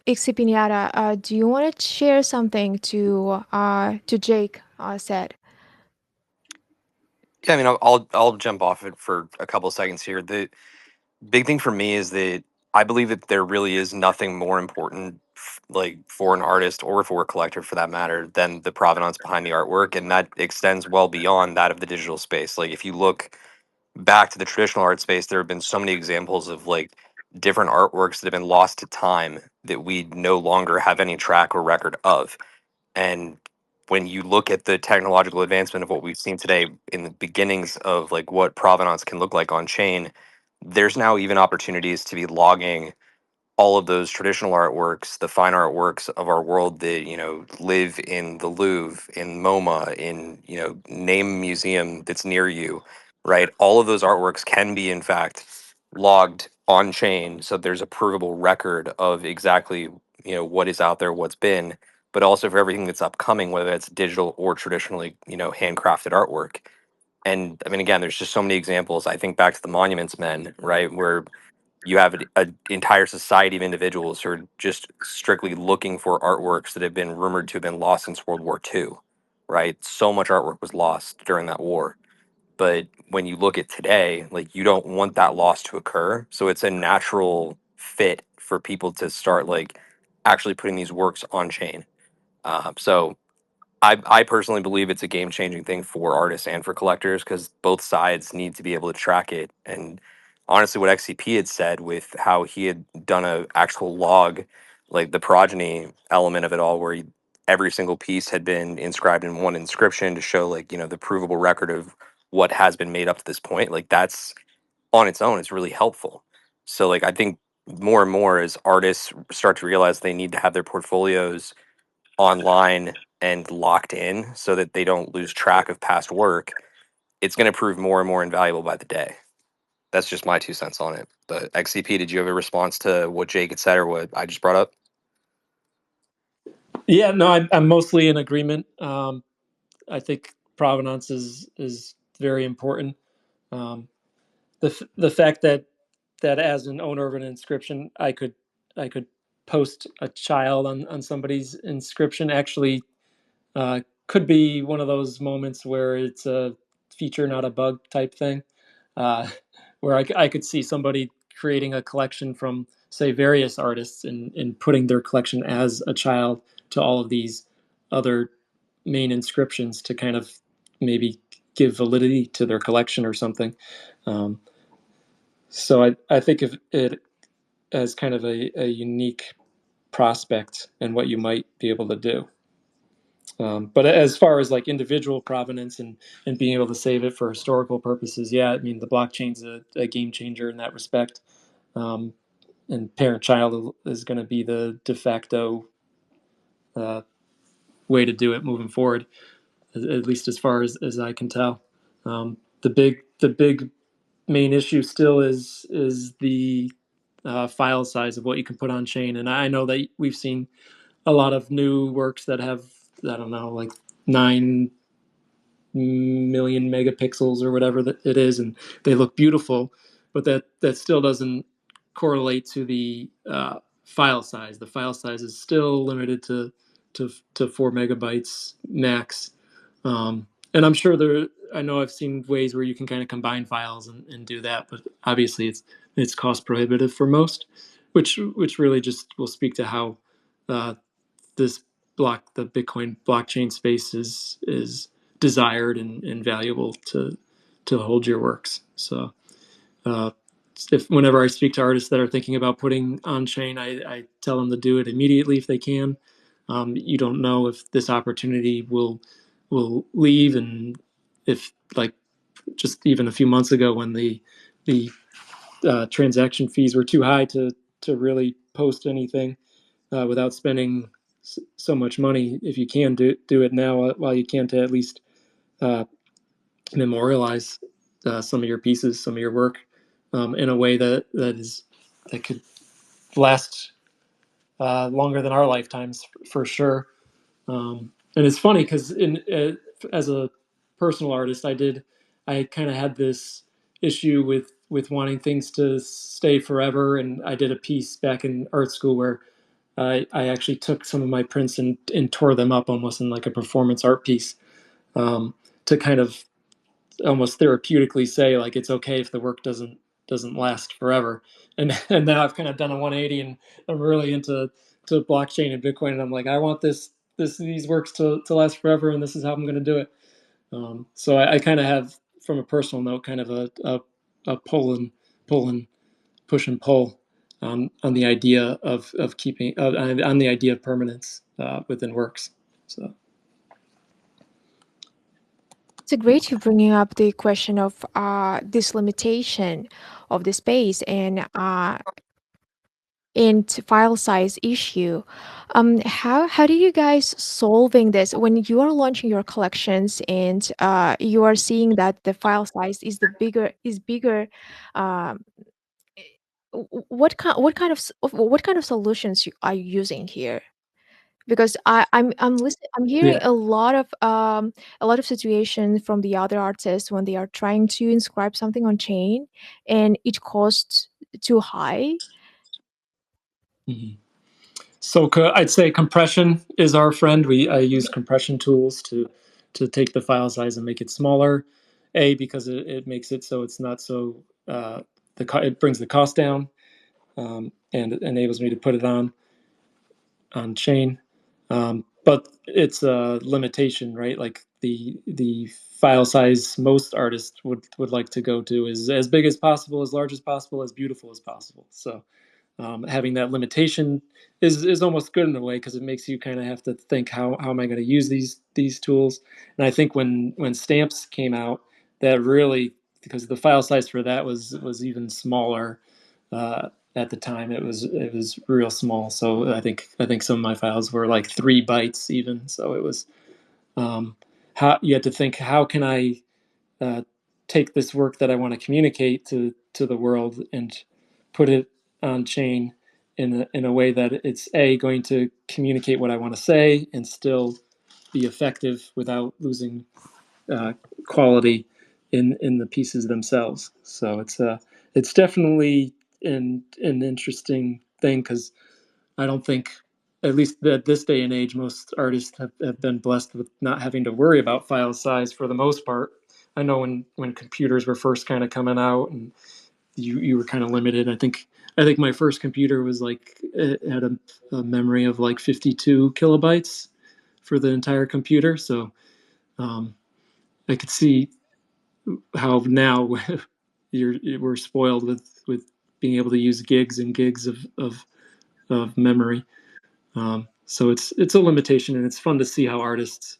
B: XCPinata, do you want to share something to Jake said?
E: Yeah, I mean, I'll jump off it for a couple of seconds here. The big thing for me is that I believe that there really is nothing more important, like for an artist or for a collector, for that matter, than the provenance behind the artwork, and that extends well beyond that of the digital space. Like if you look back to the traditional art space, there have been so many examples of like different artworks that have been lost to time that we no longer have any track or record of. And when you look at the technological advancement of what we've seen today in the beginnings of like what provenance can look like on chain, there's now even opportunities to be logging all of those traditional artworks, the fine artworks of our world that, live in the Louvre, in MoMA, in, name a museum that's near you, right? All of those artworks can be, in fact, logged on chain. So there's a provable record of exactly, what is out there, what's been, but also for everything that's upcoming, whether that's digital or traditionally, handcrafted artwork. And I mean, again, there's just so many examples. I think back to the Monuments Men, right, where you have an entire society of individuals who are just strictly looking for artworks that have been rumored to have been lost since World War II, right? So much artwork was lost during that war. But when you look at today, like you don't want that loss to occur. So it's a natural fit for people to start like actually putting these works on chain. So I personally believe it's a game changing thing for artists and for collectors because both sides need to be able to track it. And honestly, what XCP had said with how he had done a actual log, like the progeny element of it all, where every single piece had been inscribed in one inscription to show like, you know, the provable record of what has been made up to this point. Like that's on its own, it's really helpful. So like I think more and more as artists start to realize they need to have their portfolios online and locked in so that they don't lose track of past work, it's going to prove more and more invaluable by the day. That's just my 2 cents on it. But XCP, did you have a response to what Jake had said or what I just brought up?
D: Yeah, no, I'm mostly in agreement. I think provenance is very important. Um, the fact that as an owner of an inscription, I could post a child on somebody's inscription actually could be one of those moments where it's a feature, not a bug type thing, uh, where I could see somebody creating a collection from, say, various artists and putting their collection as a child to all of these other main inscriptions to kind of maybe give validity to their collection or something. Um, so I think of it as kind of a unique prospect and what you might be able to do. But as far as like individual provenance and being able to save it for historical purposes, yeah, I mean, the blockchain's a game changer in that respect. Um, and parent-child is going to be the de facto way to do it moving forward, at least as far as I can tell. The big main issue still is the file size of what you can put on chain. And I know that we've seen a lot of new works that have, I don't know, like 9 million megapixels or whatever that it is, and they look beautiful, but that still doesn't correlate to the file size. The file size is still limited to 4 megabytes max. And I'm sure I know I've seen ways where you can kind of combine files and do that, but obviously it's cost prohibitive for most, which really just will speak to how this the Bitcoin blockchain space is desired and valuable to hold your works. So if whenever I speak to artists that are thinking about putting on chain, I tell them to do it immediately if they can. You don't know if this opportunity will leave, and if like just even a few months ago when the transaction fees were too high to really post anything without spending so much money. If you can do it now while you can, to at least memorialize some of your pieces, some of your work in a way that could last longer than our lifetimes for sure. And it's funny because as a personal artist, I kind of had this issue with wanting things to stay forever, and I did a piece back in art school where I actually took some of my prints and tore them up almost in like a performance art piece, to kind of almost therapeutically say like it's okay if the work doesn't last forever. And now I've kind of done a 180 and I'm really into blockchain and Bitcoin, and I'm like, I want these works to last forever, and this is how I'm going to do it. So I kind of have, from a personal note, kind of a pull and push and pull on the idea of keeping on the idea of permanence within works. So
B: It's great you bringing up the question of this limitation of the space and file size issue. How do you guys solving this when you are launching your collections and you are seeing that the file size is bigger? Um, what kind of solutions are you using here? Because I'm listening, I'm hearing
D: yeah.
B: a lot of situations from the other artists when they are trying to inscribe something on chain and it costs too high.
D: Mm-hmm. So I'd say compression is our friend. I use compression tools to take the file size and make it smaller. because it makes it so it's not so it brings the cost down, and it enables me to put it on chain. But it's a limitation, right? Like the file size most artists would like to go to is as big as possible, as large as possible, as beautiful as possible. So having that limitation is almost good in a way, because it makes you kind of have to think, how am I going to use these tools? And I think when stamps came out, that really, because the file size for that was even smaller. At the time, it was real small. So I think some of my files were like 3 bytes even. So it was, how you had to think, how can I uh, take this work that I want to communicate to the world and put it on chain in a way that it's going to communicate what I want to say and still be effective without losing uh, quality in the pieces themselves. So it's definitely an interesting thing, because I don't think, at least at this day and age, most artists have been blessed with not having to worry about file size for the most part. I know when computers were first kind of coming out, and you were kind of limited. I think my first computer was like, it had a memory of like 52 kilobytes for the entire computer. So I could see how now we're spoiled with being able to use gigs and gigs of memory. So it's a limitation, and it's fun to see how artists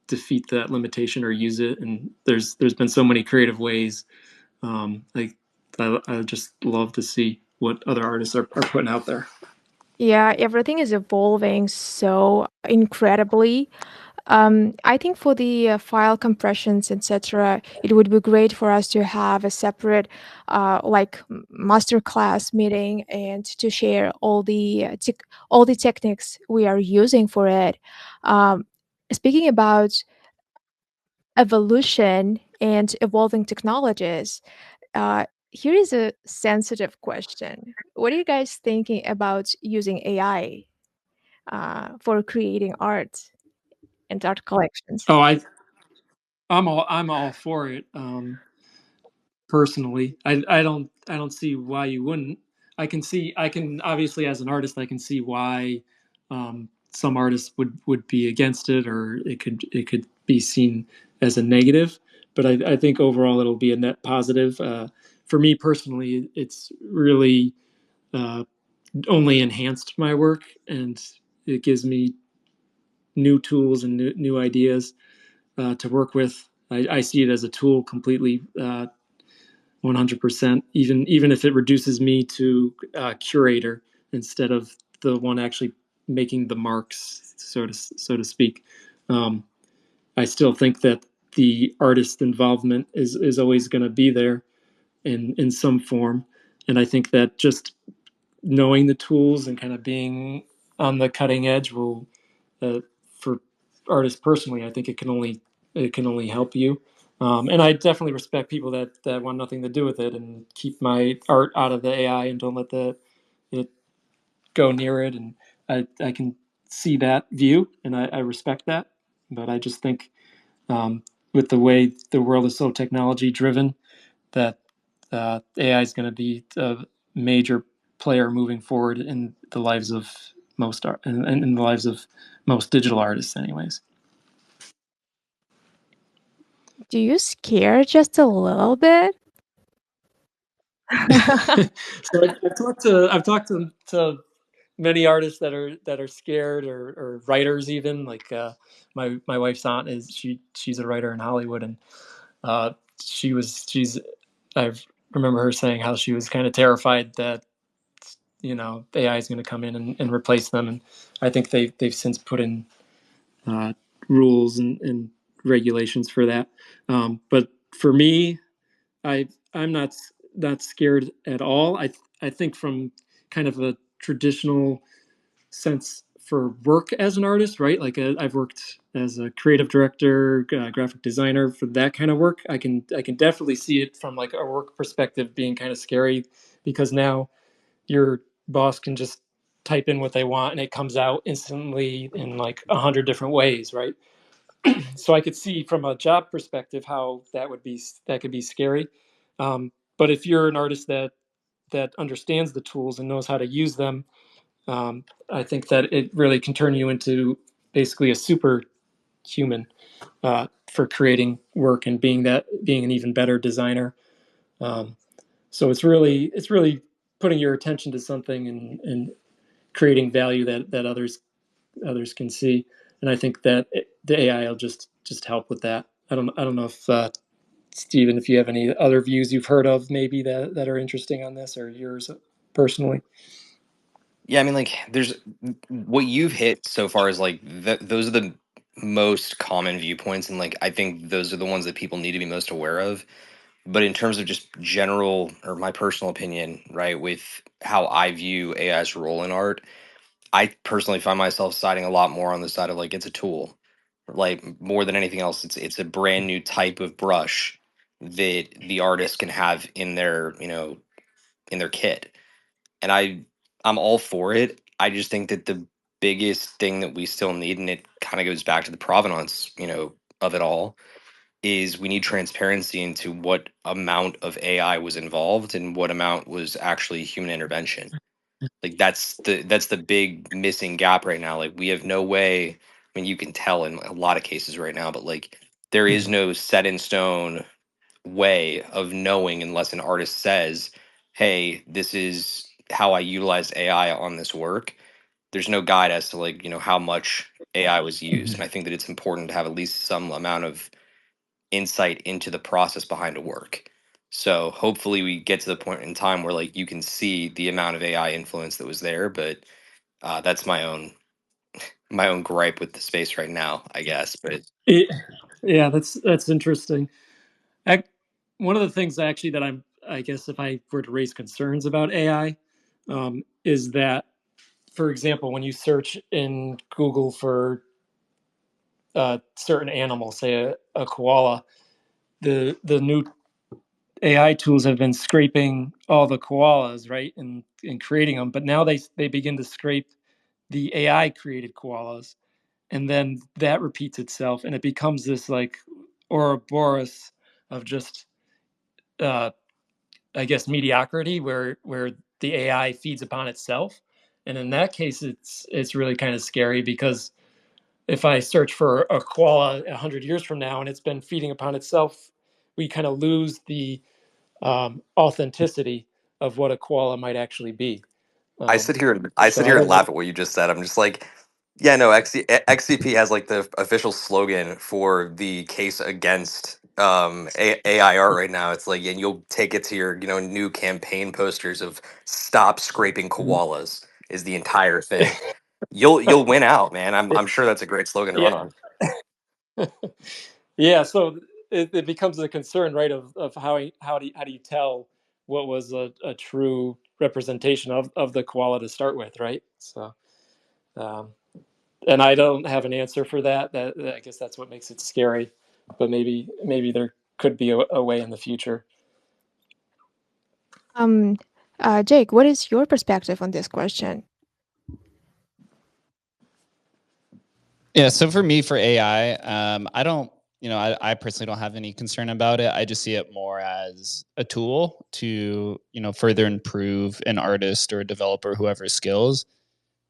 D: defeat that limitation or use it. And there's been so many creative ways. Like I just love to see what other artists are putting out there.
B: Yeah, everything is evolving so incredibly. I think for the file compressions, etc., it would be great for us to have a separate, like, master class meeting, and to share all the techniques we are using for it. Um, Speaking about evolution and evolving technologies, here is a sensitive question. What are you guys thinking about using AI for creating art and art collections?
D: Oh, I'm all for it. Personally, I don't see why you wouldn't. I can obviously, as an artist, I can see why some artists would be against it, or it could be seen as a negative. But I think overall it'll be a net positive. For me personally, it's really uh, only enhanced my work, and it gives me new tools and new ideas to work with. I see it as a tool completely, 100%. Even if it reduces me to curator instead of the one actually making the marks, so to speak. Um, I still think that the artist involvement is always going to be there in some form, and I think that just knowing the tools and kind of being on the cutting edge will, uh, for artists personally, I think it can only help you. And I definitely respect people that want nothing to do with it and keep my art out of the AI and don't let it go near it. And I can see that view, and I respect that. But I just think, with the way the world is so technology driven, that AI is going to be a major player moving forward in the lives of most art, and in the lives of most digital artists, anyways.
B: Do you scare just a little bit?
D: So I've talked to many artists that are scared, or writers even. Like my wife's aunt she's a writer in Hollywood, and uh, she's I remember her saying how she was kind of terrified that AI is going to come in and replace them. And I think they've since put in uh, rules and regulations for that. But for me, I'm not scared at all. I think from kind of a traditional sense for work as an artist, right? Like I've worked as a creative director, graphic designer, for that kind of work. I can definitely see it from like a work perspective being kind of scary, because now your boss can just type in what they want and it comes out instantly in like 100 different ways, right? So I could see from a job perspective how that could be scary. But if you're an artist that understands the tools and knows how to use them, I think that it really can turn you into basically a superhuman for creating work and being an even better designer. So it's really putting your attention to something and creating value that others can see. And I think that the AI will just help with that. I don't know if Stephen, if you have any other views you've heard of maybe that are interesting on this, or yours personally.
E: Yeah, I mean, like, there's what you've hit so far is like those are the most common viewpoints, and like I think those are the ones that people need to be most aware of. But in terms of just general or my personal opinion, right, with how I view AI's role in art, I personally find myself siding a lot more on the side of like it's a tool. Like more than anything else, it's a brand new type of brush that the artist can have in their, in their kit. And I'm all for it. I just think that the biggest thing that we still need, and it kind of goes back to the provenance, of it all, is we need transparency into what amount of AI was involved and what amount was actually human intervention. Like that's the big missing gap right now. Like we have no way. I mean, you can tell in a lot of cases right now, but like there is no set in stone way of knowing unless an artist says, "Hey, this is how I utilized AI on this work." There's no guide as to like how much AI was used, and I think that it's important to have at least some amount of insight into the process behind a work. So hopefully we get to the point in time where like you can see the amount of AI influence that was there. But that's my own gripe with the space right now, I guess. But
D: Yeah, that's interesting. I, One of the things actually that I guess if I were to raise concerns about AI, is that, for example, when you search in Google for a certain animal, say a koala, the new AI tools have been scraping all the koalas, right, and creating them. But now they begin to scrape the AI created koalas, and then that repeats itself, and it becomes this like Ouroboros of just uh, I guess mediocrity, where the AI feeds upon itself. And in that case, it's really kind of scary, because if I search for a koala 100 years from now and it's been feeding upon itself, we kind of lose the authenticity of what a koala might actually be.
E: I sit here and I
D: So
E: sit
D: I
E: here and
D: don't know.
E: laugh at what you just said. I'm just like, yeah, no, XCP has like the official slogan for the case against AI art right now. It's like, and you'll take it to your new campaign posters of "Stop scraping koalas" is the entire thing. You'll win out, man. I'm sure that's a great slogan to
D: Yeah,
E: run on.
D: yeah. So it becomes a concern, right? Of how do you tell what was a true representation of the koala to start with, right? So, um, and I don't have an answer for that. I guess that's what makes it scary. But maybe there could be a way in the future.
B: Um, Jake, what is your perspective on this question?
A: Yeah, so for me, for AI, I don't, I personally don't have any concern about it. I just see it more as a tool to, further improve an artist or a developer, whoever's skills.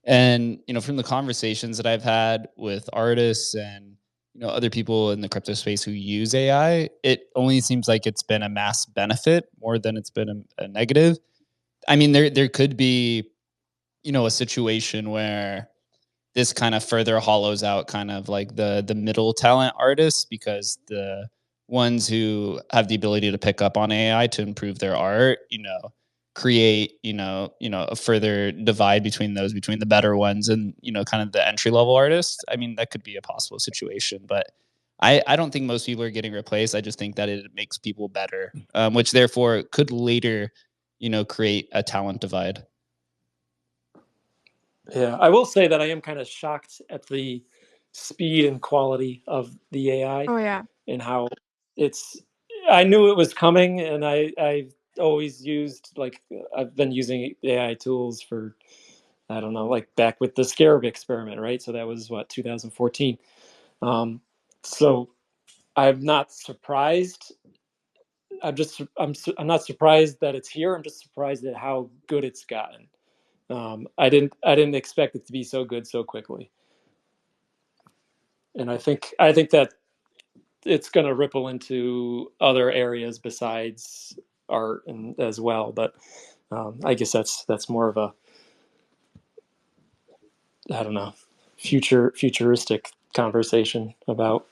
A: And, from the conversations that I've had with artists and, other people in the crypto space who use AI, it only seems like it's been a mass benefit more than it's been a negative. I mean, there could be, a situation where this kind of further hollows out kind of like the middle talent artists, because the ones who have the ability to pick up on AI to improve their art, create, a further divide between the better ones and, kind of the entry level artists. I mean, that could be a possible situation, but I don't think most people are getting replaced. I just think that it makes people better, which therefore could later, create a talent divide.
D: Yeah, I will say that I am kind of shocked at the speed and quality of the AI,
B: Oh yeah.
D: and how it's. I knew it was coming, and I've always used, like, I've been using AI tools for, I don't know, like back with the Scarab experiment, right? So that was what, 2014. Um, So I'm not surprised. I'm not surprised that it's here. I'm just surprised at how good it's gotten. I didn't expect it to be so good so quickly, and I think that it's going to ripple into other areas besides art and as well. But I guess that's more of a, I don't know, futuristic conversation about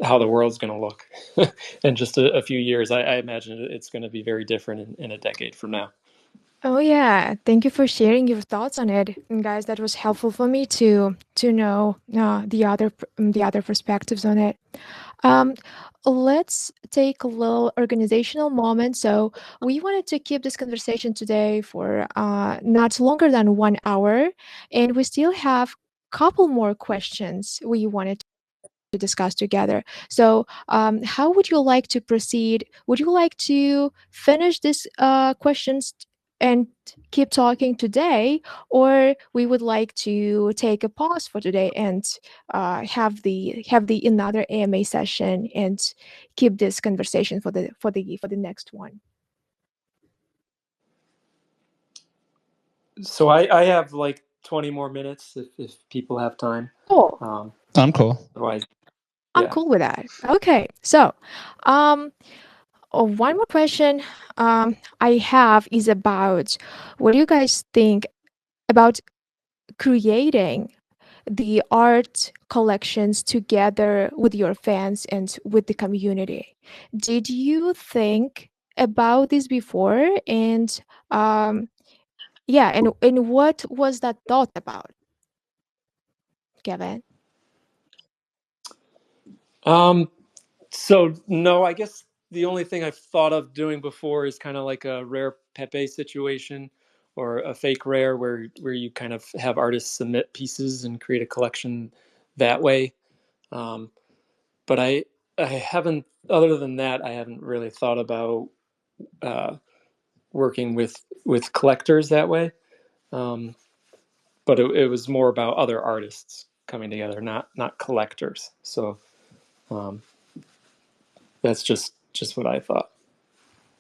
D: how the world's going to look in just a few years. I imagine it's going to be very different in a decade from now.
B: Oh yeah, thank you for sharing your thoughts on it, and guys. That was helpful for me to know the other perspectives on it. Um, let's take a little organizational moment. So we wanted to keep this conversation today for not longer than 1 hour, and we still have a couple more questions we wanted to discuss together. So, how would you like to proceed? Would you like to finish these questions and keep talking today, or we would like to take a pause for today and have the another AMA session and keep this conversation for the next one?
D: So I have like 20 more minutes if people have time.
B: Cool.
A: I'm cool.
D: Otherwise,
B: I'm
D: yeah.
B: cool with that. Okay, so one more question I have is about what do you guys think about creating the art collections together with your fans and with the community? Did you think about this before? And yeah, and what was that thought about, Kevin?
D: So no, I guess the only thing I've thought of doing before is kind of like a rare Pepe situation or a fake rare where you kind of have artists submit pieces and create a collection that way. Um, but I haven't, other than that, I haven't really thought about uh, working with collectors that way. Um, but it was more about other artists coming together, not collectors. So um, that's just what I thought.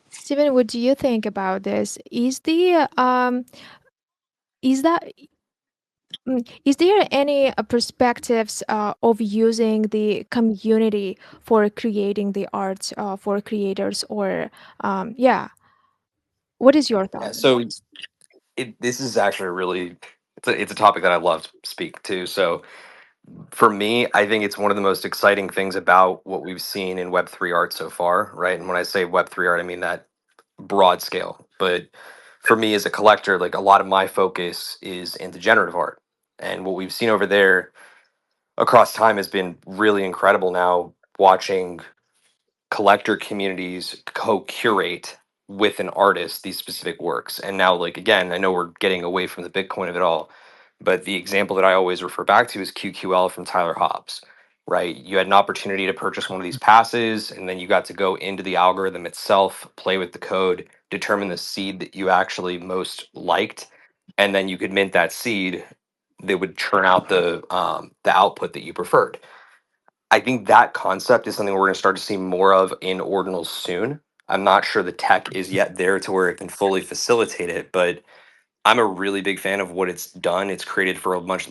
B: Steven, what do you think about this? Is that is there any perspectives of using the community for creating the art for creators, or yeah, what is your
E: Yeah,
B: thought on
E: so
B: it?
E: this is actually really it's a topic that I love to speak to. So for me, I think it's one of the most exciting things about what we've seen in Web3 art so far, right? And when I say Web3 art, I mean that broad scale. But for me as a collector, like a lot of my focus is into generative art. And what we've seen over there across time has been really incredible now watching collector communities co-curate with an artist these specific works. And now, like, again, I know we're getting away from the Bitcoin of it all, but the example that I always refer back to is QQL from Tyler Hobbs, right? You had an opportunity to purchase one of these passes, and then you got to go into the algorithm itself, play with the code, determine the seed that you actually most liked, and then you could mint that seed that would churn out the output that you preferred. I think that concept is something we're going to start to see more of in ordinals soon. I'm not sure the tech is yet there to where it can fully facilitate it, but I'm a really big fan of what it's done. It's created for a much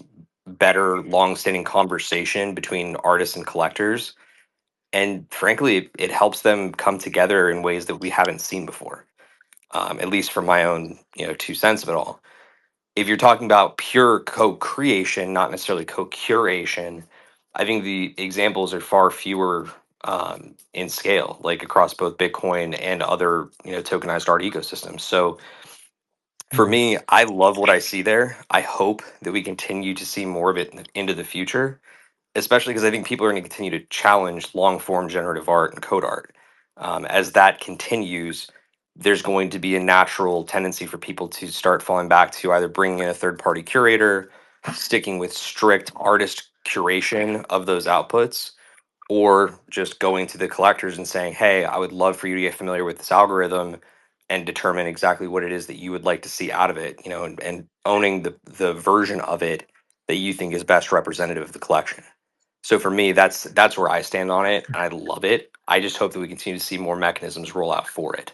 E: better, long-standing conversation between artists and collectors, and frankly, it helps them come together in ways that we haven't seen before. At least from my own, 2 cents of it all. If you're talking about pure co-creation, not necessarily co-curation, I think the examples are far fewer in scale, like across both Bitcoin and other tokenized art ecosystems. So for me, I love what I see there. I hope that we continue to see more of it into the future, especially because I think people are going to continue to challenge long form generative art and code art. As that continues, there's going to be a natural tendency for people to start falling back to either bringing in a third party curator, sticking with strict artist curation of those outputs, or just going to the collectors and saying, hey, I would love for you to get familiar with this algorithm and determine exactly what it is that you would like to see out of it, and owning the version of it that you think is best representative of the collection. So for me, that's where I stand on it, and I love it. I just hope that we continue to see more mechanisms roll out for it.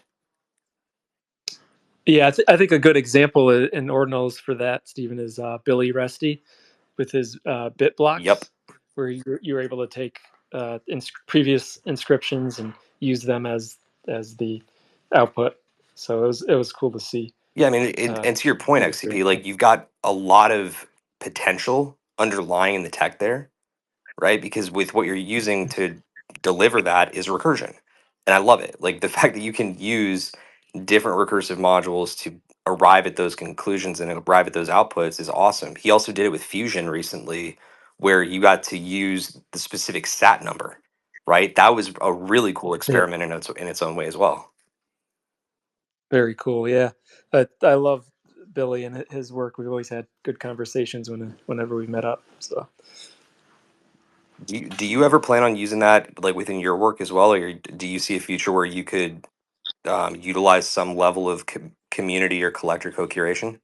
D: Yeah, I think a good example in Ordinals for that, Stephen, is Billy Resty with his bit blocks,
E: Yep.
D: where you were able to take previous inscriptions and use them as the output. So it was cool to see.
E: Yeah, I mean, and to your point, XCP, like you've got a lot of potential underlying in the tech there, right? Because with what you're using to deliver that is recursion. And I love it. Like the fact that you can use different recursive modules to arrive at those conclusions and arrive at those outputs is awesome. He also did it with Fusion recently, where you got to use the specific SAT number, right? That was a really cool experiment in its own way as well.
D: Very cool. Yeah. I love Billy and his work. We've always had good conversations whenever we met up. So
E: Do you ever plan on using that like within your work as well, or do you see a future where you could utilize some level of community or collector co-curation?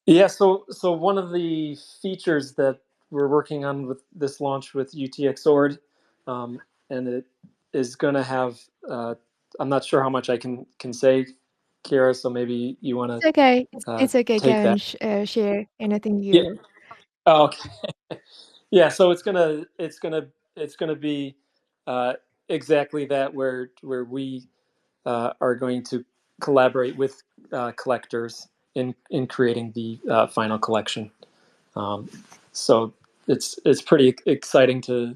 D: yeah, so one of the features that we're working on with this launch with UTX Ord, and it is going to have. I'm not sure how much I can say, Kira. So maybe you want
B: It's okay.
D: to
B: It's okay.
D: take that.
B: Can share anything
D: Yeah.
B: you.
D: Oh, okay. Yeah. So it's gonna be exactly that, where we are going to collaborate with collectors in creating the final collection. Um, so it's pretty exciting to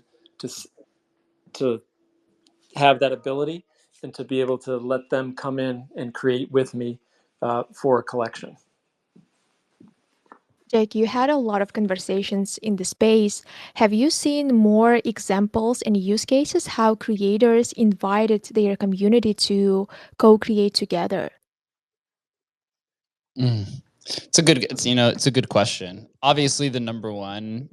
D: have that ability and to be able to let them come in and create with me for a collection.
B: Jake, you had a lot of conversations in the space. Have you seen more examples and use cases how creators invited their community to co-create together?
A: It's a good question. Obviously, the number one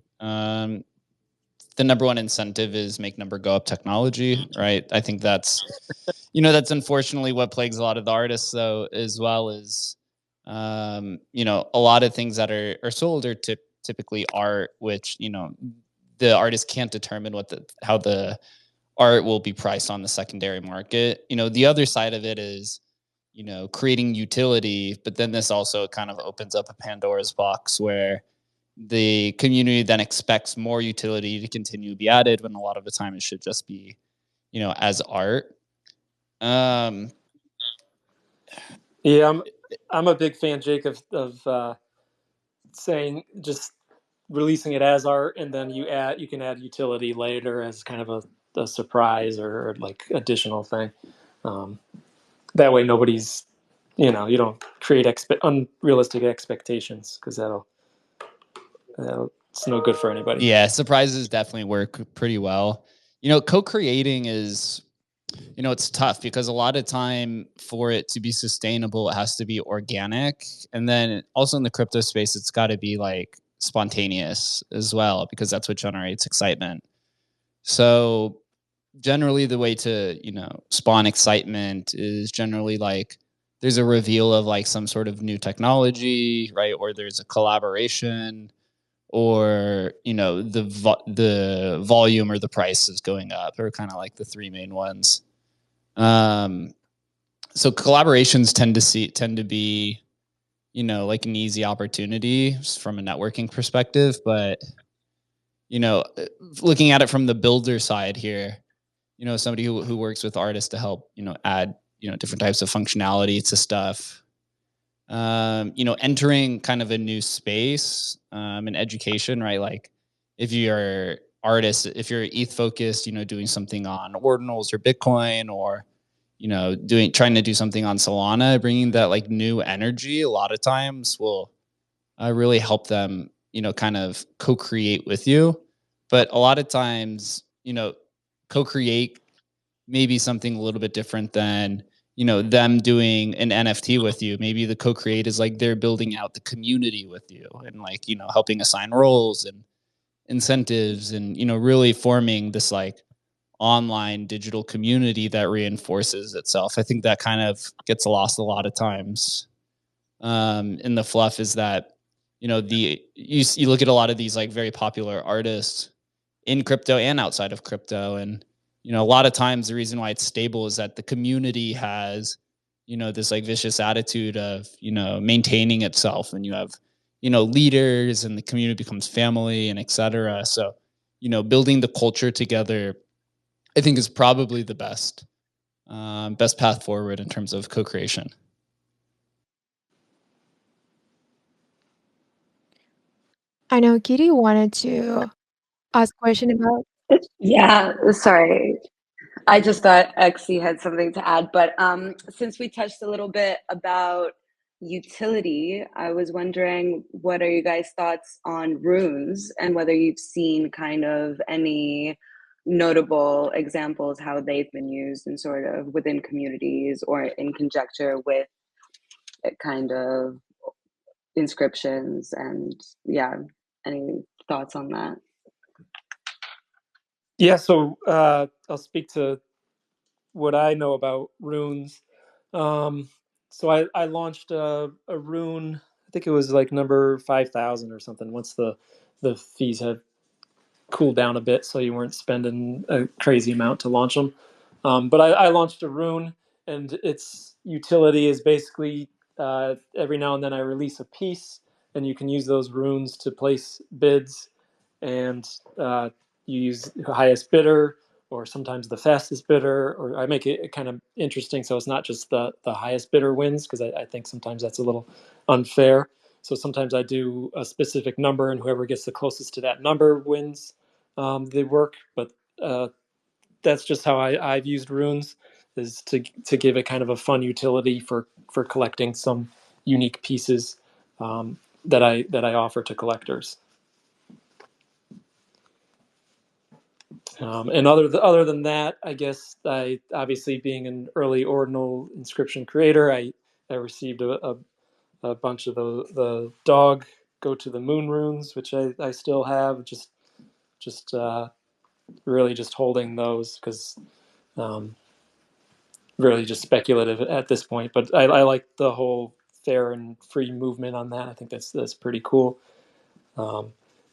A: incentive is make number go up technology, right? I think that's unfortunately what plagues a lot of the artists, though, as well as a lot of things that are sold are typically art, which the artist can't determine how the art will be priced on the secondary market. The other side of it is creating utility, but then this also kind of opens up a Pandora's box where the community then expects more utility to continue to be added when a lot of the time it should just be as art.
D: Yeah, I'm a big fan, Jake, of saying just releasing it as art, and then you can add utility later as kind of a surprise or like additional thing. That way, nobody's you don't create unrealistic expectations, because it's no good for anybody.
A: Yeah, surprises definitely work pretty well. Co-creating is it's tough because a lot of time for it to be sustainable, it has to be organic. And then also in the crypto space, it's got to be like spontaneous as well, because that's what generates excitement. So generally the way to, spawn excitement is generally like there's a reveal of like some sort of new technology, right? Or there's a collaboration, or the volume or the price is going up, or kind of like the three main ones. So collaborations tend to be, like an easy opportunity from a networking perspective. But, looking at it from the builder side here, somebody who works with artists to help, add, different types of functionality to stuff. Entering kind of a new space in education, right? Like if you're artists, if you're ETH focused, doing something on Ordinals or Bitcoin, or trying to do something on Solana, bringing that like new energy a lot of times will really help them, kind of co-create with you. But a lot of times, co-create maybe something a little bit different than, them doing an NFT with you. Maybe the co-create is like they're building out the community with you and like, helping assign roles and incentives and, really forming this like online digital community that reinforces itself. I think that kind of gets lost a lot of times in the fluff, is that you look at a lot of these like very popular artists, in crypto and outside of crypto. And, a lot of times the reason why it's stable is that the community has, this like vicious attitude of, maintaining itself, and you have, leaders, and the community becomes family, and et cetera. So, building the culture together, I think, is probably the best path forward in terms of co-creation.
B: I know Kitty wanted to ask a question about.
C: Yeah, sorry. I just thought XC had something to add, but since we touched a little bit about utility, I was wondering, what are you guys' thoughts on runes, and whether you've seen kind of any notable examples how they've been used in sort of within communities or in conjecture with kind of inscriptions, and any thoughts on that?
D: Yeah, so I'll speak to what I know about runes. So I launched a rune. I think it was like number 5,000 or something. Once the fees had cooled down a bit, so you weren't spending a crazy amount to launch them. But I launched a rune, and its utility is basically every now and then I release a piece, and you can use those runes to place bids, and you use the highest bidder, or sometimes the fastest bidder, or I make it kind of interesting so it's not just the highest bidder wins, because I think sometimes that's a little unfair. So sometimes I do a specific number, and whoever gets the closest to that number wins the work. But that's just how I've used runes, is to give it kind of a fun utility for collecting some unique pieces that I offer to collectors. And other than that, I guess I obviously, being an early ordinal inscription creator, I received a bunch of the dog go to the moon runes, which I still have, just really just holding those, because really just speculative at this point. But I like the whole fair and free movement on that. I think that's pretty cool.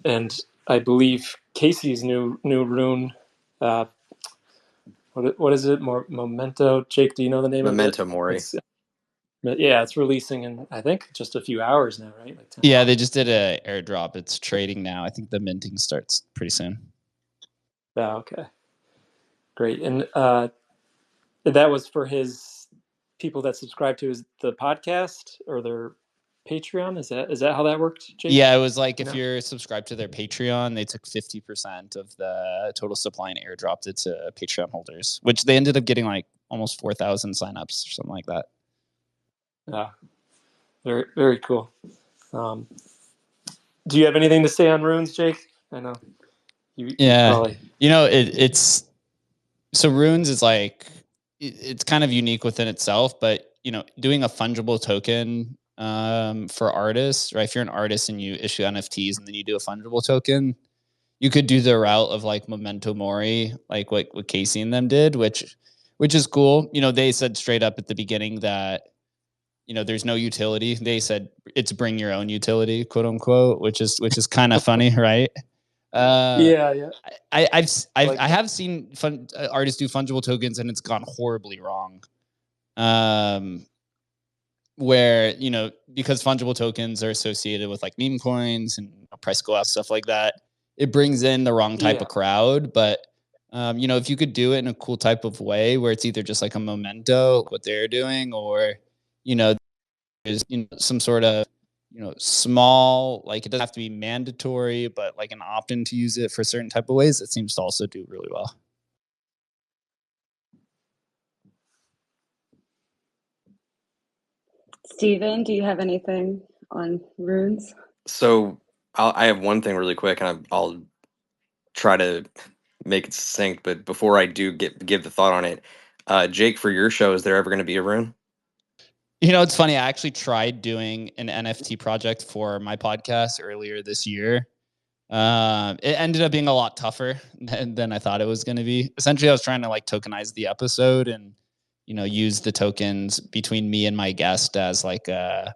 D: And I believe Casey's new rune, what is it? Memento. Jake, do you know the name
E: Memento
D: of it?
E: Mori.
D: It's releasing in, I think, just a few hours now, right? Like 10
A: Yeah,
D: hours.
A: they just did an airdrop. It's trading now. I think the minting starts pretty soon.
D: Yeah, okay. Great. And that was for his people that subscribe to the podcast or their Patreon. Is that how that worked, Jake?
A: Yeah, it was like, if you're subscribed to their Patreon, they took 50% of the total supply and airdropped it to Patreon holders, which they ended up getting like almost 4,000 signups or something like that.
D: Yeah, very, very cool. Do you have anything to say on runes, Jake? I know. You probably...
A: it's so runes is like, it's kind of unique within itself, but doing a fungible token for artists, right? If you're an artist and you issue NFTs and then you do a fungible token, you could do the route of like Memento Mori, like what Casey and them did, which is cool. They said straight up at the beginning that there's no utility. They said it's bring your own utility, quote unquote, which is kind of funny, right?
D: Yeah.
A: I have seen artists do fungible tokens, and it's gone horribly wrong. Where because fungible tokens are associated with like meme coins and price go up, stuff like that, it brings in the wrong type of crowd. But if you could do it in a cool type of way, where it's either just like a memento, what they're doing, or there's some sort of small, like, it doesn't have to be mandatory, but like an opt-in to use it for certain type of ways, it seems to also do really well.
C: Steven, do you have anything on runes?
E: So I have one thing really quick, and I'll try to make it succinct. But before I do give the thought on it, Jake, for your show, is there ever going to be a rune?
A: It's funny. I actually tried doing an NFT project for my podcast earlier this year. It ended up being a lot tougher than I thought it was going to be. Essentially, I was trying to like tokenize the episode and use the tokens between me and my guest as like a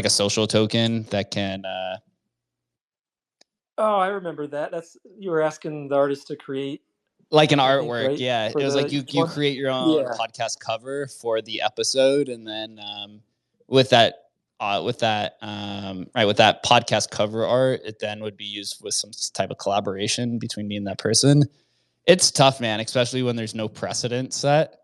A: social token that can
D: Oh, I remember that. You were asking the artist to create
A: like an
D: I think,
A: artwork.
D: right?
A: Yeah,
D: For
A: it was like
D: each
A: you
D: one?
A: create your own
D: Yeah.
A: podcast cover for the episode, and then with that with that podcast cover art, it then would be used with some type of collaboration between me and that person. It's tough, man, especially when there's no precedent set.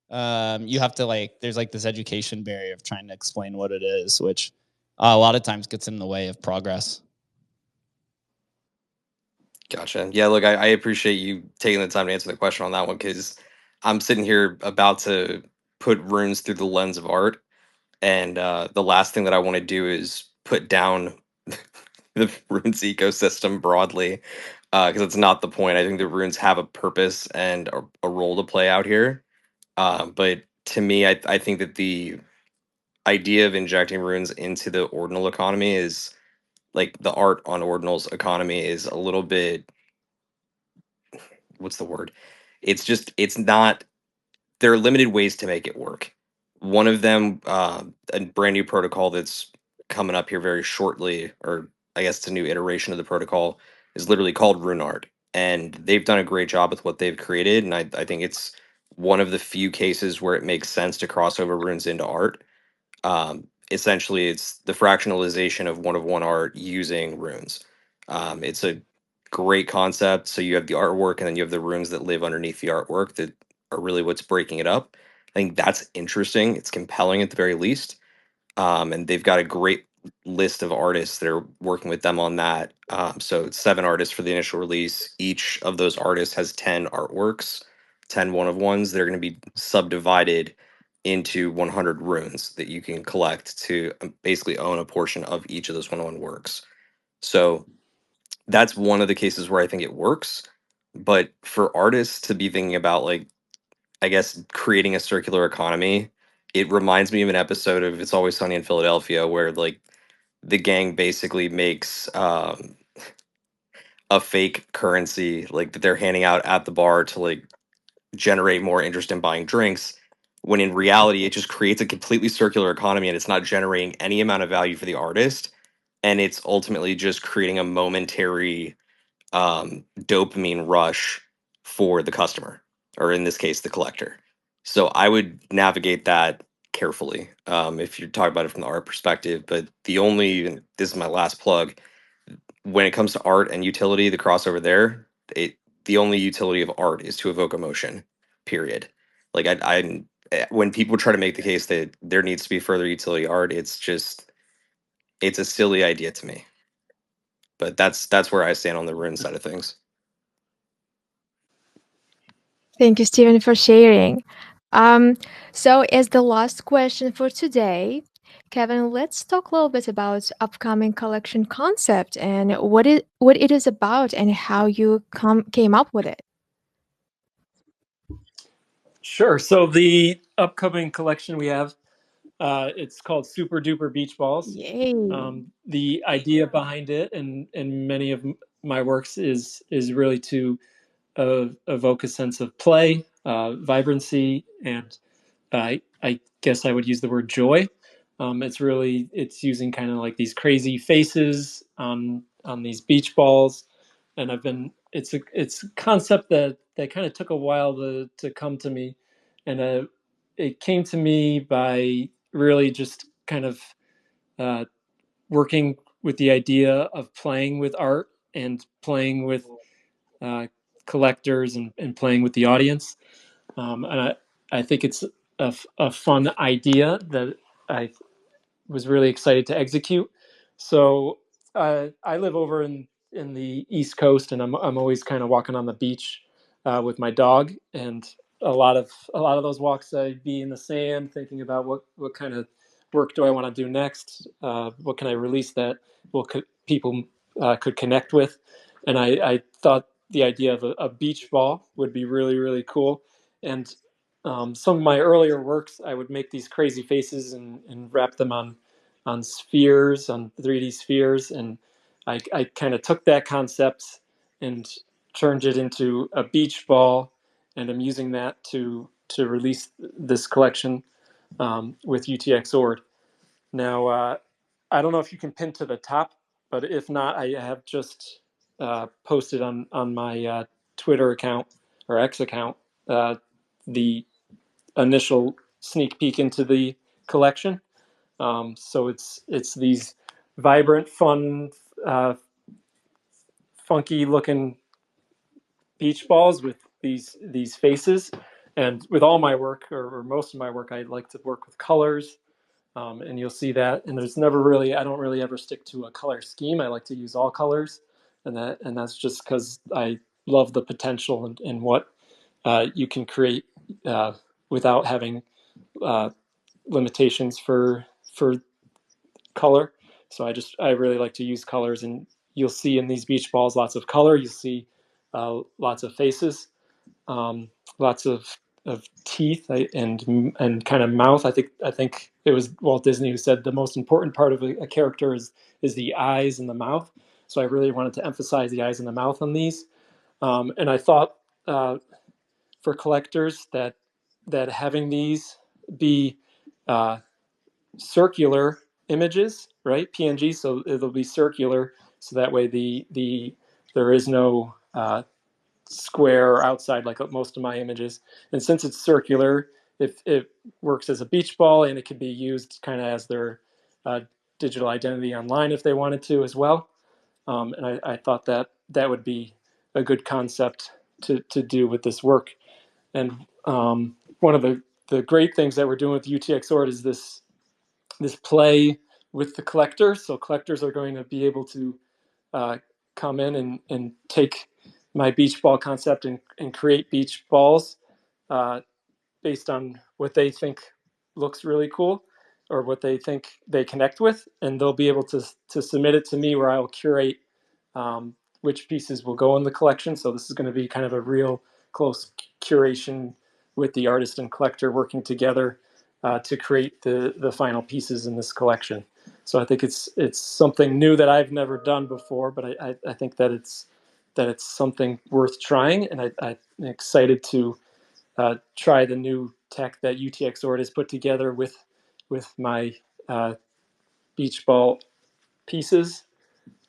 A: You have to there's like this education barrier of trying to explain what it is, which a lot of times gets in the way of progress.
E: Gotcha. Yeah, look, I appreciate you taking the time to answer the question on that one, because I'm sitting here about to put runes through the lens of art, and the last thing that I want to do is put down the runes ecosystem broadly, because it's not the point. I think the runes have a purpose and a role to play out here. But to me, I think that the idea of injecting runes into the ordinal economy is like the art on ordinals economy is a little bit, what's the word? It's not, there are limited ways to make it work. One of them, a brand new protocol that's coming up here very shortly, or I guess it's a new iteration of the protocol, is literally called Rune Art. And they've done a great job with what they've created. And I think it's one of the few cases where it makes sense to cross over runes into art. Essentially, it's the fractionalization of one art using runes. It's a great concept. So you have the artwork, and then you have the runes that live underneath the artwork that are really what's breaking it up. I think that's interesting. It's compelling at the very least. And they've got a great list of artists that are working with them on that. So it's 7 artists for the initial release. Each of those artists has 10 artworks, 10 one of ones. They're going to be subdivided into 100 runes that you can collect to basically own a portion of each of those one-on-one works. So that's one of the cases where I think it works. But for artists to be thinking about, like, I guess, creating a circular economy, it reminds me of an episode of It's Always Sunny in Philadelphia where, like, the gang basically makes a fake currency, like, that they're handing out at the bar to, like, generate more interest in buying drinks, when in reality it just creates a completely circular economy, and it's not generating any amount of value for the artist, and it's ultimately just creating a momentary dopamine rush for the customer, or in this case, the collector. So I would navigate that carefully, if you're talking about it from the art perspective. But and this is my last plug, when it comes to art and utility, the crossover there, the only utility of art is to evoke emotion. Period. Like when people try to make the case that there needs to be further utility art, it's a silly idea to me. But that's where I stand on the rune side of things.
B: Thank you, Stephen, for sharing. So, as the last question for today, Kevin, let's talk a little bit about upcoming collection concept and what it is about and how you came up with it.
D: Sure. So the upcoming collection we have, it's called Super Duper Beach Balls.
B: Yay!
D: The idea behind it, and many of my works, is really to evoke a sense of play, vibrancy, and I guess I would use the word joy. It's using kind of like these crazy faces on these beach balls, and it's a concept that kind of took a while to come to me, and it came to me by really just kind of uh, working with the idea of playing with art and playing with collectors and playing with the audience. And I think it's a fun idea that I was really excited to execute. So I live over in the East Coast, and I'm always kind of walking on the beach with my dog, and a lot of those walks I'd be in the sand thinking about what kind of work do I want to do next, what can I release that people could connect with, and I thought the idea of a beach ball would be really, really cool. And some of my earlier works, I would make these crazy faces and wrap them on spheres, on 3D spheres, and I kind of took that concept and turned it into a beach ball, and I'm using that to release this collection with UTX Ord. Now, I don't know if you can pin to the top, but if not, I have just posted on my Twitter account or X account the initial sneak peek into the collection. So it's these vibrant, fun, funky looking beach balls with these faces. And with all my work, or most of my work, I like to work with colors. And you'll see that. And there's never really, I don't really ever stick to a color scheme. I like to use all colors, and that's just because I love the potential and what you can create without having limitations for color. So I really like to use colors, and you'll see in these beach balls lots of color. You'll see lots of faces, lots of teeth and kind of mouth. I think it was Walt Disney who said the most important part of a character is the eyes and the mouth. So I really wanted to emphasize the eyes and the mouth on these. And I thought for collectors that having these be circular images, right? PNG, so it'll be circular, so that way there is no square or outside like most of my images. And since it's circular, if it works as a beach ball, and it can be used kind of as their digital identity online if they wanted to as well. And I thought that would be a good concept to do with this work. And one of the great things that we're doing with UTX Ord is this play with the collector. So collectors are going to be able to come in and take my beach ball concept and create beach balls based on what they think looks really cool or what they think they connect with, and they'll be able to submit it to me, where I will curate which pieces will go in the collection. So this is going to be kind of a real close curation with the artist and collector working together to create the final pieces in this collection. So I think it's something new that I've never done before, but I think that it's something worth trying, and I'm excited to try the new tech that UTX Ord has put together with my beach ball pieces,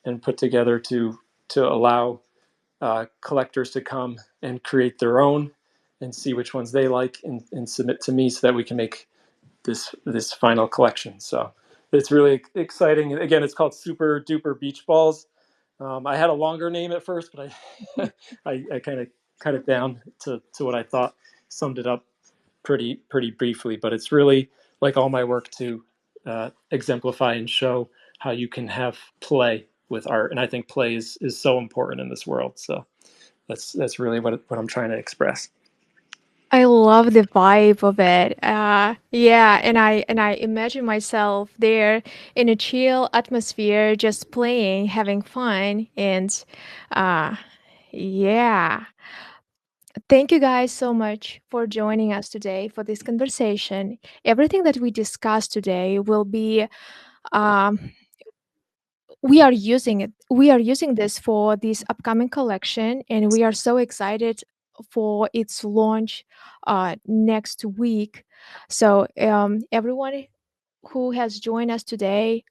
D: and put together to allow collectors to come and create their own and see which ones they like and submit to me, so that we can make this final collection. So it's really exciting. Again, it's called Super Duper Beach Balls. I had a longer name at first, but I kind of cut it down to what I thought summed it up pretty briefly. But it's really, like all my work, to exemplify and show how you can have play with art, and I think play is so important in this world. So that's really what I'm trying to express.
B: I love the vibe of it. Yeah, and I imagine myself there in a chill atmosphere, just playing, having fun, and uh, yeah. Thank you guys so much for joining us today for this conversation. Everything that we discussed today will be um, we are using it. We are using this for this upcoming collection, and we are so excited for its launch next week. So everyone who has joined us today,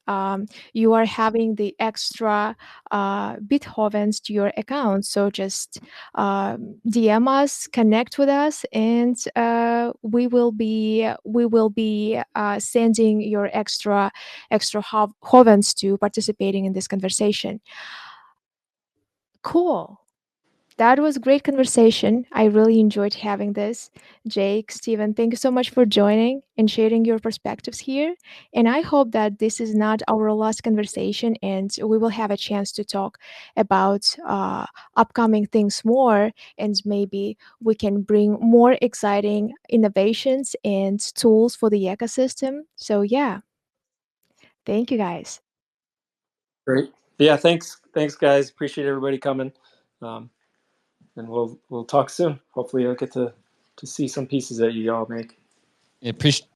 B: you are having the extra Beethovens to your account. So just DM us, connect with us, and we will be sending your extra Hovens to participating in this conversation. Cool. That was a great conversation. I really enjoyed having this. Jake, Steven, thank you so much for joining and sharing your perspectives here. And I hope that this is not our last conversation, and we will have a chance to talk about upcoming things more, and maybe we can bring more exciting innovations and tools for the ecosystem. So, yeah, thank you guys.
D: Great. Yeah, thanks guys. Appreciate everybody coming. And we'll talk soon. Hopefully I'll get to see some pieces that you all make.
A: Appreciate